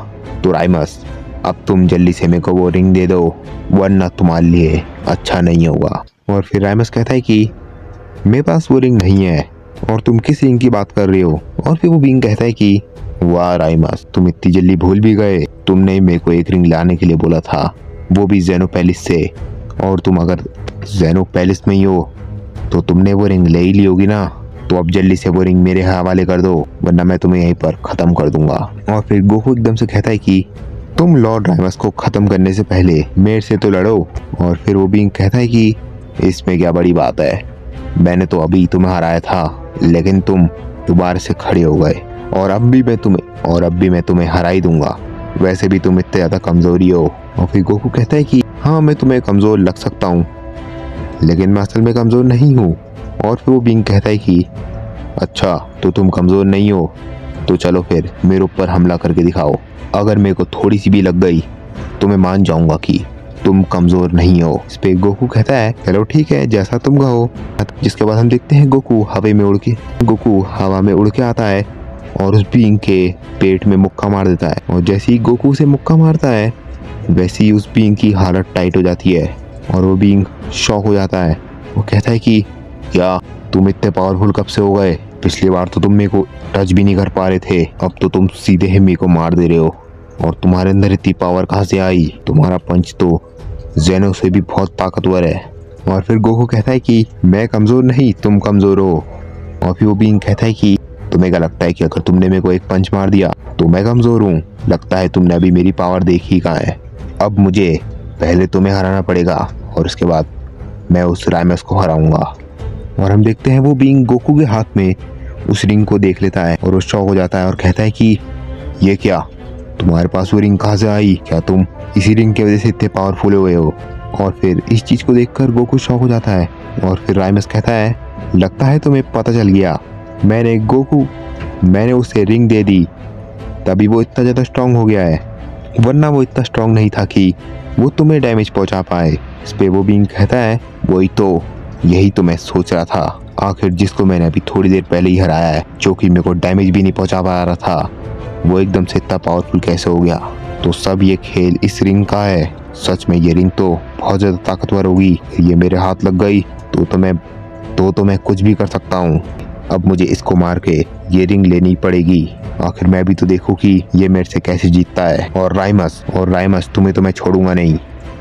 तो राइमस अब तुम जल्दी से मेरे को वो रिंग दे दो, वरना तुम्हारे लिए अच्छा नहीं होगा। और फिर राइमस कहता है कि मेरे पास वो रिंग नहीं है और तुम किस रिंग की बात कर रहे हो? और फिर वो बीइंग कहता है कि वाह राइमस तुम इतनी जल्दी भूल भी गए, तुमने मेरे को एक रिंग लाने के लिए बोला था, वो भी जेनो पैलेस से, और तुम अगर जेनो पैलेस में ही हो तो तुमने वो रिंग ले ही ली होगी ना, तो अब जल्दी से वो रिंग मेरे हवाले कर दो, वरना मैं तुम्हें यहीं पर ख़त्म कर दूंगा। और फिर गोकू एकदम से कहता है कि तुम लॉर्ड राइमस को ख़त्म करने से पहले मेरे से तो लड़ो। और फिर वो बीइंग कहता है कि इसमें क्या बड़ी बात है, मैंने तो अभी तुम्हें हराया था, लेकिन तुम दोबारा से खड़े हो गए और अब भी मैं तुम्हें हरा ही दूंगा, वैसे भी तुम इतने ज़्यादा कमज़ोरी हो। और फिर गोकू कहता है कि हाँ मैं तुम्हें कमज़ोर लग सकता हूँ, लेकिन मैं असल में कमज़ोर नहीं हूँ। और फिर वो बीइंग कहता है कि अच्छा तो तुम कमज़ोर नहीं हो, तो चलो फिर मेरे ऊपर हमला करके दिखाओ, अगर मेरे को थोड़ी सी भी लग गई तो मैं मान जाऊंगा कि तुम कमज़ोर नहीं हो। इस पे गोकू कहता है चलो ठीक है जैसा तुम कहो। जिसके बाद हम देखते हैं गोकू हवा में उड़ के आता है और उस बीइंग के पेट में मुक्का मार देता है। और जैसे ही गोकू उसे मुक्का मारता है वैसे ही उस बीइंग की हालत टाइट हो जाती है और वो बीइंग शॉक हो जाता है। वो कहता है कि क्या तुम इतने पावरफुल कब से हो गए? पिछली बार तो तुम मेरे को टच भी नहीं कर पा रहे थे, अब तो तुम सीधे ही मेरे को मार दे रहे हो। और तुम्हारे अंदर इतनी पावर कहाँ से आई? तुम्हारा पंच तो जेनो से भी बहुत ताकतवर है। और फिर गोकू कहता है कि मैं कमज़ोर नहीं, तुम कमज़ोर हो। और फिर वो बीइंग कहता है कि तुम्हें क्या लगता है कि अगर तुमने मेरे को एक पंच मार दिया तो मैं कमज़ोर हूँ? लगता है तुमने अभी मेरी पावर देखी कहाँ है। अब मुझे पहले तुम्हें हराना पड़ेगा और उसके बाद मैं उस राइमस को हराऊंगा। और हम देखते हैं वो बीइंग गोकू के हाथ में उस रिंग को देख लेता है और वो शॉक हो जाता है और कहता है कि ये क्या, तुम्हारे पास वो रिंग कहाँ से आई? क्या तुम इसी रिंग की वजह से इतने पावरफुल हुए हो? और फिर इस चीज़ को देखकर गोकू शॉक हो जाता है। और फिर राइमस कहता है लगता है तुम्हें पता चल गया, मैंने उसे रिंग दे दी तभी वो इतना ज़्यादा स्ट्रांग हो गया है, वरना वो इतना स्ट्रांग नहीं था कि वो तुम्हें डैमेज पहुंचा पाए। इस पे वो बीइंग कहता है यही तो मैं सोच रहा था, आखिर जिसको मैंने अभी थोड़ी देर पहले ही हराया है, जो कि मेरे को डैमेज भी नहीं पहुंचा पा रहा था, वो एकदम से इतना पावरफुल कैसे हो गया? तो सब ये खेल इस रिंग का है। सच में ये रिंग तो बहुत ज़्यादा ताकतवर होगी, ये मेरे हाथ लग गई तो मैं कुछ भी कर सकता हूँ। अब मुझे इसको मार के ये रिंग लेनी पड़ेगी, आखिर मैं भी तो देखूं कि ये मेरे से कैसे जीतता है। और राइमस तुम्हें तो मैं छोड़ूंगा नहीं।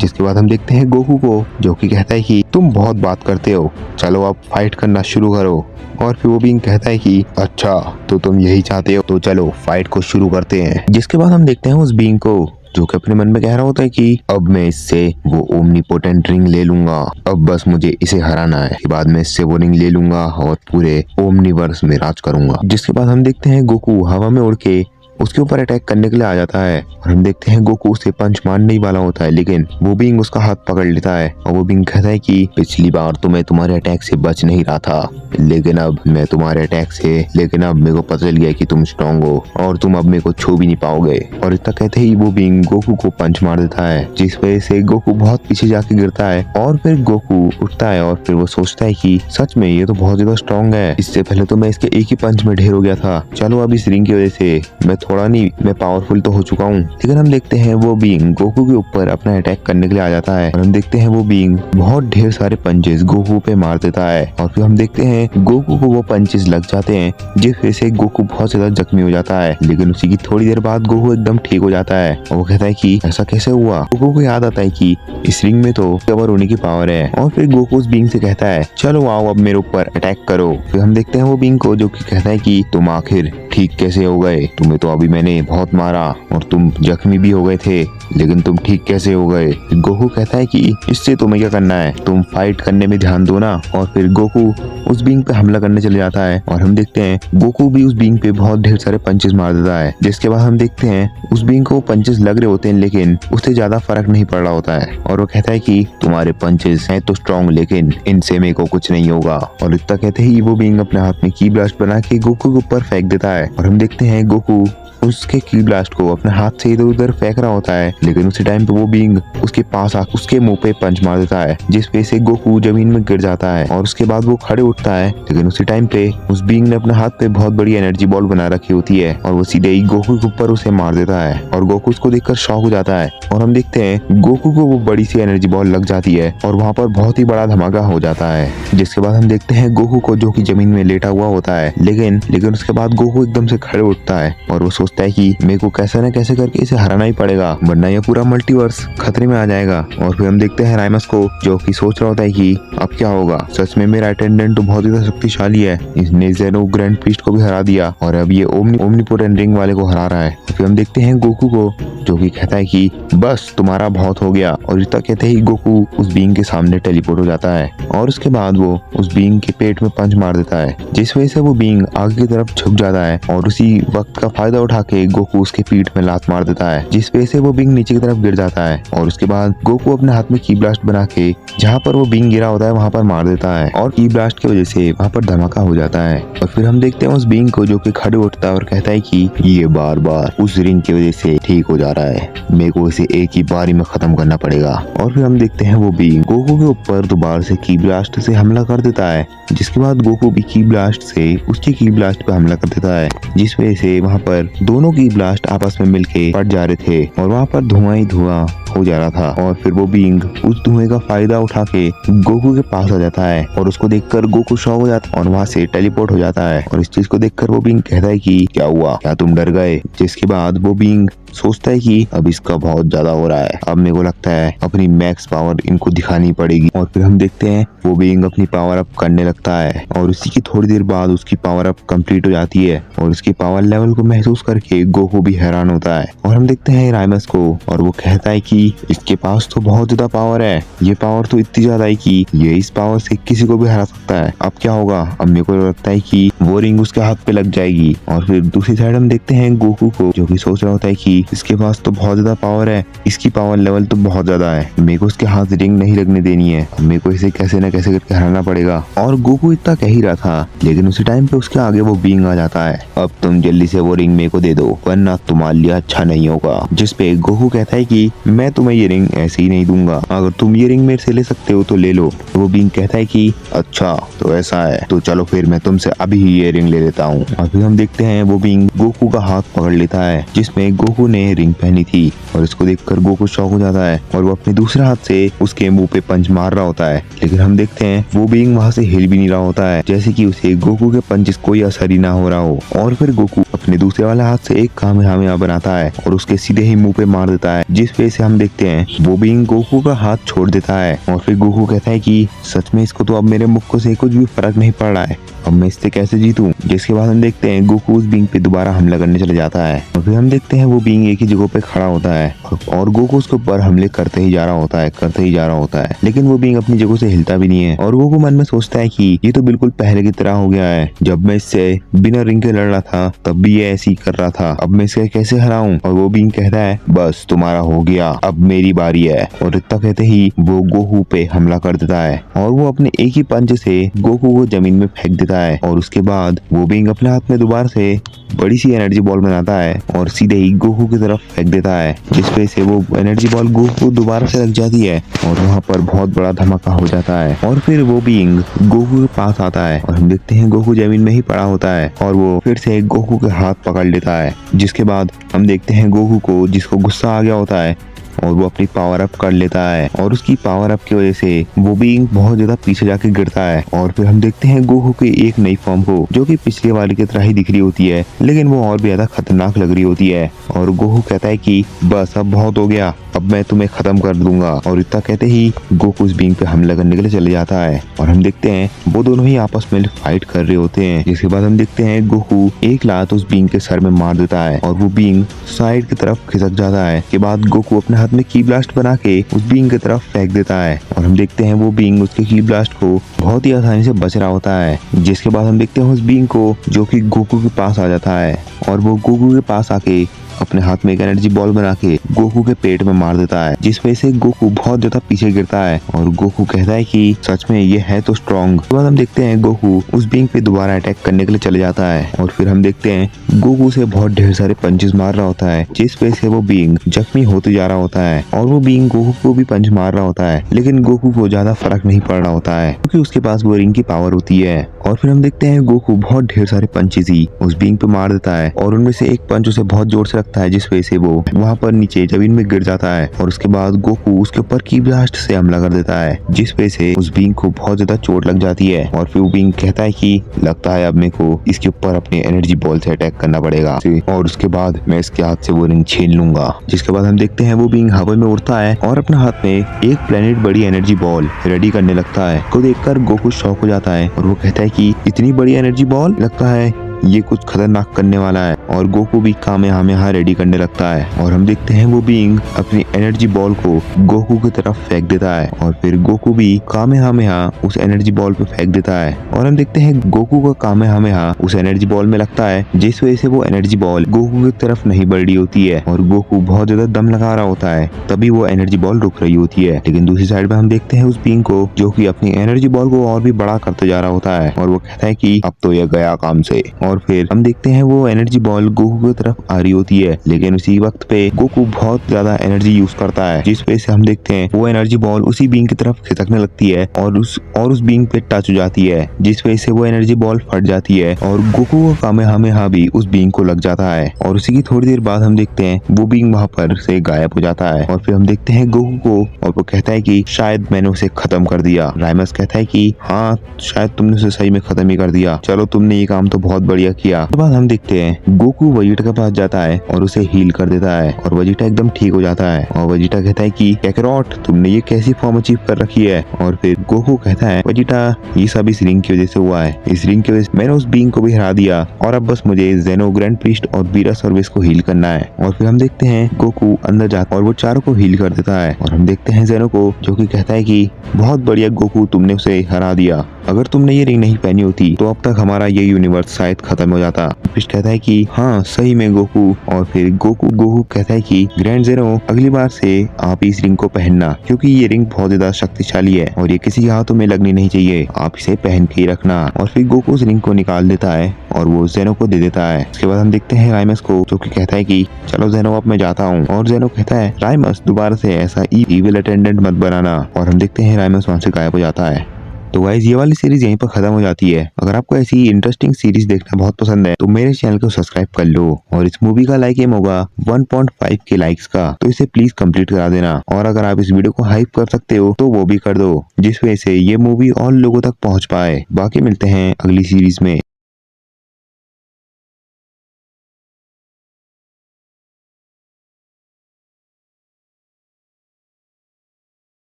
जिसके बाद हम देखते हैं गोकू को, जो कि कहता है कि तुम बहुत बात करते हो, चलो अब फाइट करना शुरू करो। और फिर वो बीइंग कहता है कि अच्छा तो तुम यही चाहते हो, तो चलो फाइट को शुरू करते हैं। जिसके बाद हम देखते हैं उस बीइंग को, जो कि अपने मन में कह रहा होता है कि अब मैं इससे वो ओमनीपोटेंट रिंग ले लूंगा, अब बस मुझे इसे हराना है, के बाद मैं इससे वो रिंग ले लूंगा और पूरे ओमनीवर्स में राज करूंगा। जिसके बाद हम देखते हैं गोकू हवा में उड़ के उसके ऊपर अटैक करने के लिए आ जाता है और हम देखते हैं गोकू उसे पंच मारने ही वाला होता है, लेकिन वो बीइंग उसका हाथ पकड़ लेता है और वो बीइंग कहता है कि पिछली बार तो मैं तुम्हारे अटैक से बच नहीं रहा था, लेकिन अब मेरे को पता चल गया कि तुम स्ट्रांग हो और तुम अब मेरे को छू भी नहीं पाओगे। और इतना कहते ही वो बीइंग गोकू को पंच मार देता है, जिस वजह से गोकू बहुत पीछे जाके गिरता है। और फिर गोकू उठता है और फिर वो सोचता है कि सच में ये तो बहुत ज्यादा स्ट्रांग है, इससे पहले तो मैं इसके एक ही पंच में ढेर हो गया था, चलो अब इस रिंग की वजह से मैं थोड़ा नहीं, मैं पावरफुल तो हो चुका हूँ। लेकिन हम देखते हैं वो बीइंग गोकू के ऊपर अपना अटैक करने के लिए आ जाता है और हम देखते हैं वो बीइंग बहुत ढेर सारे पंचेस गोकू पे मार देता है और फिर हम देखते हैं गोकू को वो पंचेस लग जाते हैं जिस वजह से गोकू बहुत ज्यादा जख्मी हो जाता है। लेकिन उसी की थोड़ी देर बाद गोकू एकदम ठीक हो जाता है और वो कहता है कि ऐसा कैसे हुआ। गोकू को याद आता है कि इस रिंग में तो कवर होने की पावर है और फिर गोकू उस बीइंग से कहता है चलो आओ अब मेरे ऊपर अटैक करो। फिर हम देखते हैं वो बीइंग को जो कि कहता है कि तुम आखिर ठीक कैसे हो गए, तुम्हें तो अभी मैंने बहुत मारा और तुम जख्मी भी हो गए थे, लेकिन तुम ठीक कैसे हो गए। गोकू कहता है कि इससे तुम्हें क्या करना है, तुम फाइट करने में ध्यान दो ना। और फिर गोकू उस बीइंग पे हमला करने चले जाता है और हम देखते हैं गोकू भी उस बीइंग पे बहुत ढेर सारे पंचेस मार देता है। जिसके बाद हम देखते हैं उस बीइंग को पंचेस लग रहे होते हैं लेकिन उससे ज्यादा फर्क नहीं पड़ रहा होता है और वो कहता है कि तुम्हारे पंचेस हैं तो स्ट्रॉन्ग लेकिन इनसे मेरे को कुछ नहीं होगा। और इतना कहते ही वो बीइंग अपने हाथ में की ब्लास्ट बना के गोकू के ऊपर फेंक देता है और हम देखते हैं गोकू उसके की ब्लास्ट को अपने हाथ से इधर उधर फेंक रहा होता है। लेकिन उसी टाइम पे वो बीइंग उसके पास आकर उसके मुंह पे पंच मार देता है जिस वजह से गोकू जमीन में गिर जाता है और उसके बाद वो खड़े उठता है। लेकिन उसी टाइम पे उस बीइंग ने अपने हाथ पे बहुत बड़ी एनर्जी बॉल बना रखी होती है और वो सीधे ही गोकू के ऊपर उसे मार देता है और गोकू उसको देखकर शॉक हो जाता है और हम देखते हैं गोकू को वो बड़ी सी एनर्जी बॉल लग जाती है और वहाँ पर बहुत ही बड़ा धमाका हो जाता है। जिसके बाद हम देखते हैं गोकू को जो कि जमीन में लेटा हुआ होता है लेकिन उसके बाद गोकू एकदम से खड़े उठता है और वो सोचता है कि मेरे को कैसे न कैसे करके इसे हराना ही पड़ेगा वरना ये पूरा मल्टीवर्स खतरे में आ जाएगा। और फिर हम देखते हैं राइमस को जो कि सोच रहा होता है कि अब क्या होगा, सच में मेरा अटेंडेंट तो बहुत ही शक्तिशाली है, इसने जेनो ग्रैंड प्रीस्ट को भी हरा दिया और अब ये ओमनीपोटेंट रिंग वाले को हरा रहा है। फिर हम देखते हैं गोकू को जो कि कहता है कि बस तुम्हारा बहुत हो गया और इतना कहते ही गोकू उस बीइंग के सामने टेलीपोर्ट हो जाता है और उसके बाद वो उस बीइंग के पेट में पंच मार देता है जिस वजह से वो बीइंग आगे की तरफ झुक जाता है और उसी वक्त का फायदा उठा के गोकू उसके पीठ में लात मार देता है जिस वजह से वो बीइंग नीचे की तरफ गिर जाता है और उसके बाद गोकू अपने हाथ में की ब्लास्ट बना के जहाँ पर वो बीइंग गिरा होता है वहाँ पर मार देता है और की ब्लास्ट की वजह से वहाँ पर धमाका हो जाता है। और फिर हम देखते हैं उस बीइंग को जो कि खड़े उठता है और कहता है कि ये बार बार उस रिंग की वजह से ठीक हो जा रहा है, मेरे को इसे एक ही बारी में खत्म करना पड़ेगा। और फिर हम देखते हैं वो बीइंग गोकू के ऊपर दोबारा से की ब्लास्ट से हमला कर देता है जिसके बाद गोकू भी की ब्लास्ट से उसकी की ब्लास्ट पे हमला कर देता है जिस वजह से वहाँ पर दोनों की ब्लास्ट आपस में मिलके फट जा रहे थे और वहाँ पर धुआं ही धुआं हो जा रहा था। और फिर वो बीइंग उस धुएं का फायदा उठा के गोकू के पास आ जाता है और उसको देखकर गोकू शॉक हो जाता है और वहाँ से टेलीपोर्ट हो जाता है और इस चीज को देखकर वो बीइंग कहता है कि क्या हुआ, क्या तुम डर गए। जिसके बाद वो बीइंग सोचता है कि अब इसका बहुत ज्यादा हो रहा है, अब मेरे को लगता है अपनी मैक्स पावर इनको दिखानी पड़ेगी। और फिर हम देखते हैं वो बीइंग अपनी पावर अप करने लगता है और उसी की थोड़ी देर बाद उसकी पावर अप कंप्लीट हो जाती है और उसकी पावर लेवल को महसूस करके गोकू भी हैरान होता है। और हम देखते हैं राइमस को और वो कहता है कि इसके पास तो बहुत ज्यादा पावर है, ये पावर तो इतनी ज्यादा है कि ये इस पावर से किसी को भी हरा सकता है, अब क्या होगा। अब मेरे को लगता है कि वो रिंग उसके हाथ पे लग जाएगी। और फिर दूसरी साइड हम देखते हैं गोकू को जो कि सोच रहा होता है कि इसके पास तो बहुत ज्यादा पावर है, इसकी पावर लेवल तो बहुत ज्यादा है, मेरे को इसके हाथ रिंग नहीं लगने देनी है, मेरे को इसे कैसे न कैसे करके हराना पड़ेगा। और गोकू इतना कह ही रहा था लेकिन उसी टाइम पे उसके आगे वो बीइंग आ जाता है, अब तुम जल्दी से वो रिंग मेरे को दे दो वरना तुम्हारे लिए अच्छा नहीं होगा। जिसपे गोकू कहता है कि मैं तुम्हें ये रिंग ऐसे ही नहीं दूंगा, अगर तुम ये रिंग मेरे से ले सकते हो तो ले लो। वो बीइंग कहता है कि अच्छा तो ऐसा है, तो चलो फिर मैं तुमसे अभी ही ये रिंग ले लेता हूँ। और फिर हम देखते हैं वो बीइंग गोकू का हाथ पकड़ लेता है जिसमें गोकू ने रिंग पहनी थी और इसको देखकर गोकू शॉक हो जाता है और वो अपने दूसरे हाथ से उसके मुंह पे पंच मार रहा होता है। लेकिन हम देखते हैं वो बीइंग वहाँ से हिल भी नहीं रहा होता है, जैसे कि उसे गोकू के पंच कोई असर ही ना हो रहा हो। और फिर गोकू अपने दूसरे वाले हाथ से एक कामयाबी बनाता है और उसके सीधे ही मुंह पे मार देता है, जिस वजह से हम देखते हैं वो बीइंग गोकू का हाथ छोड़ देता है। और फिर गोकू कहता है कि सच में इसको तो अब मेरे मुक्कों से कुछ भी फर्क नहीं पड़ रहा है, अब मैं इससे कैसे जीतूं। जिसके बाद हम देखते हैं गोकू उस बीइंग पे दोबारा हमला करने चले जाता है और फिर हम देखते हैं वो बीइंग एक ही जगह पे खड़ा होता है और गोकू उसके ऊपर हमले करते ही जा रहा होता है लेकिन वो बीइंग अपनी जगह से हिलता भी नहीं है। और गोकू मन में सोचता है कि ये तो बिल्कुल पहले की तरह हो गया है, जब मैं इससे बिना रिंग के लड़ रहा था तब भी ये ऐसे ही कर रहा था, अब मैं इसे कैसे हराऊं। और वो बीइंग कहता है बस तुम्हारा हो गया, अब मेरी बारी है। और इतना कहते ही वो गोकू पे हमला कर देता है और वो अपने एक ही पंच से गोकू को जमीन में फेंक देता है। और उसके बाद वो बीइंग अपने हाथ में दोबारा से बड़ी सी एनर्जी बॉल बनाता है और सीधे ही गोकू की तरफ फेंक देता है, जिस वजह से वो एनर्जी बॉल गोकू को दोबारा से लग जाती है और वहाँ पर बहुत बड़ा धमाका हो जाता है। और फिर वो बीइंग गोकू के पास आता है और हम देखते हैं गोकू जमीन में ही पड़ा होता है और वो फिर से गोकू के हाथ पकड़ लेता है। जिसके बाद हम देखते हैं गोकू को, जिसको गुस्सा आ गया होता है और वो अपनी पावर अप कर लेता है और उसकी पावर अप की वजह से वो बीइंग बहुत ज्यादा पीछे जाके गिरता है। और फिर हम देखते हैं गोकू की एक नई फॉर्म को, जो कि पिछले वाली की तरह ही दिख रही होती है, लेकिन वो और भी ज्यादा खतरनाक लग रही होती है। और गोकू कहता है कि बस अब बहुत हो गया, अब मैं तुम्हें खत्म कर दूंगा। और इतना कहते ही गोकू उस बीइंग पे हमला करने के लिए चले जाता है और हम देखते हैं वो दोनों ही आपस में फाइट कर रहे होते हैं। जिसके बाद हम देखते हैं गोकू एक लात उस बीइंग के सर में मार देता है और वो बीइंग साइड की तरफ खिसक जाता है। के बाद गोकू अपने हाथ में की ब्लास्ट बना के उस बीइंग की तरफ फेंक देता है और हम देखते हैं वो बीइंग उसके की ब्लास्ट को बहुत ही आसानी से बच रहा होता है। जिसके बाद हम देखते हैं उस बीइंग को, जो कि गोकू के पास आ जाता है और वो गोकू के पास आके अपने हाथ में एक एनर्जी बॉल बना के गोकू के पेट में मार देता है, जिस वजह से गोकू बहुत ज्यादा पीछे गिरता है और गोकू कहता है कि सच में ये है तो स्ट्रॉन्ग। उसके बाद हम देखते हैं गोकू उस बीइंग पे दोबारा अटैक करने के लिए चले जाता है और फिर हम देखते हैं गोकू से बहुत ढेर सारे पंचेस मार रहा होता है, जिस वजह से वो बीइंग जख्मी होते जा रहा होता है और वो बीइंग गोकू को भी पंच मार रहा होता है, लेकिन गोकू को ज्यादा फर्क नहीं पड़ रहा होता है क्योंकि उसके पास वो रिंग की पावर होती है। और फिर हम देखते हैं गोकू बहुत ढेर सारे पंचेस ही उस बीइंग पे मार देता है और उनमें से एक पंच उसे बहुत जोर से लगता है, जिस वजह से वो वहाँ पर नीचे जमीन में गिर जाता है। और उसके बाद गोकू उसके ऊपर की ब्लास्ट से हमला कर देता है, जिस वजह से उस बीइंग को बहुत ज्यादा चोट लग जाती है। और फिर वो बीइंग कहता है कि लगता है अब मेरे को इसके ऊपर अपने एनर्जी बॉल से अटैक करना पड़ेगा और उसके बाद मैं इसके हाथ से वो रिंग छीन लूंगा। जिसके बाद हम देखते हैं वो बीइंग हवा में उड़ता है और अपने हाथ में एक प्लेनेट बड़ी एनर्जी बॉल रेडी करने लगता है। को देखकर गोकू शॉक हो जाता है और वो कहता है कि इतनी बड़ी एनर्जी बॉल, लगता है ये कुछ खतरनाक करने वाला है। और गोकू भी कामेहामेहा रेडी करने लगता है और हम देखते हैं वो बीइंग अपनी एनर्जी बॉल को गोकू की तरफ फेंक देता है और फिर गोकू भी कामेहामेहा उस एनर्जी बॉल पे फेंक देता है और हम देखते हैं गोकू का कामेहामेहा उस एनर्जी बॉल में लगता है, जिस वजह से वो एनर्जी बॉल गोकू की तरफ नहीं बढ़ रही होती है और गोकू बहुत ज्यादा दम लगा रहा होता है, तभी वो एनर्जी बॉल रुक रही होती है। लेकिन दूसरी साइड में हम देखते हैं उस बीइंग को, जो कि अपनी एनर्जी बॉल को और भी बड़ा करते जा रहा होता है और वो कहता है कि अब तो ये गया काम से। और फिर हम देखते हैं वो एनर्जी बॉल गोकू की तरफ आ रही होती है, लेकिन उसी वक्त पे गोकू बहुत ज्यादा एनर्जी यूज करता है, जिस वजह से हम देखते हैं वो एनर्जी बॉल उसी बीइंग की तरफ खिसकने लगती है और उस बीइंग पे टच हो जाती है, जिस वजह से वो एनर्जी बॉल फट जाती है और गोकू का कामेहामेहा भी उस बीइंग को लग जाता है। और उसी की थोड़ी देर बाद हम देखते हैं वो बीइंग वहाँ पर से गायब हो जाता है और फिर हम देखते हैं गोकू को और वो कहता है कि शायद मैंने उसे खत्म कर दिया। राइमस कहता है कि हाँ, शायद तुमने उसे सही में खत्म ही कर दिया, चलो तुमने ये काम तो बहुत बढ़िया किया। उसके बाद हम देखते हैं गोकू वेजिटा के पास जाता है और उसे हील कर देता है और वेजिटा एकदम ठीक हो जाता है और वेजिटा कहता है कि कैकरोट, तुमने ये कैसी फॉर्म अचीव कर रखी है। और फिर गोकू कहता है वेजिटा, ये सब इस रिंग की वजह से हुआ है, इस रिंग की वजह से मैंने उस बीइंग को भी हरा दिया और अब बस मुझे जेनो, ग्रैंड प्रीस्ट और बीरा सर्विस को हील करना है। और फिर हम देखते हैं गोकू अंदर जाता और वो चारों को हील कर देता है और हम देखते हैं जेनो को, जो कि कहता है कि बहुत बढ़िया गोकू, तुमने उसे हरा दिया, अगर तुमने ये रिंग नहीं पहनी होती तो अब तक हमारा ये यूनिवर्स शायद खत्म हो जाता। प्रीस्ट कहता है कि हाँ सही में गोकू। और फिर गोकू कहता है कि ग्रैंड जेनो, अगली बार से आप इस रिंग को पहनना, क्योंकि ये रिंग बहुत ज्यादा शक्तिशाली है और ये किसी के हाथों में लगनी नहीं चाहिए, आप इसे पहन के ही रखना। और फिर गोकू उस रिंग को निकाल देता है और वो जेनो को दे देता है। उसके बाद हम देखते हैं राइमस को, जो कि कहता है कि चलो जेनो, अब मैं जाता हूँ। और जेनो कहता है राइमस, दोबारा से ऐसा इविल अटेंडेंट मत बनाना। और हम देखते हैं राइमस वहाँ से गायब हो जाता है। तो गाइस, ये वाली सीरीज यहीं पर खत्म हो जाती है। अगर आपको ऐसी इंटरेस्टिंग सीरीज देखना बहुत पसंद है तो मेरे चैनल को सब्सक्राइब कर लो और इस मूवी का लाइक एम होगा 1.5 के लाइक्स का, तो इसे प्लीज कंप्लीट करा देना। और अगर आप इस वीडियो को हाइप कर सकते हो तो वो भी कर दो, जिस वजह से ये मूवी और लोगों तक पहुंच पाए। बाकी मिलते हैं अगली सीरीज में।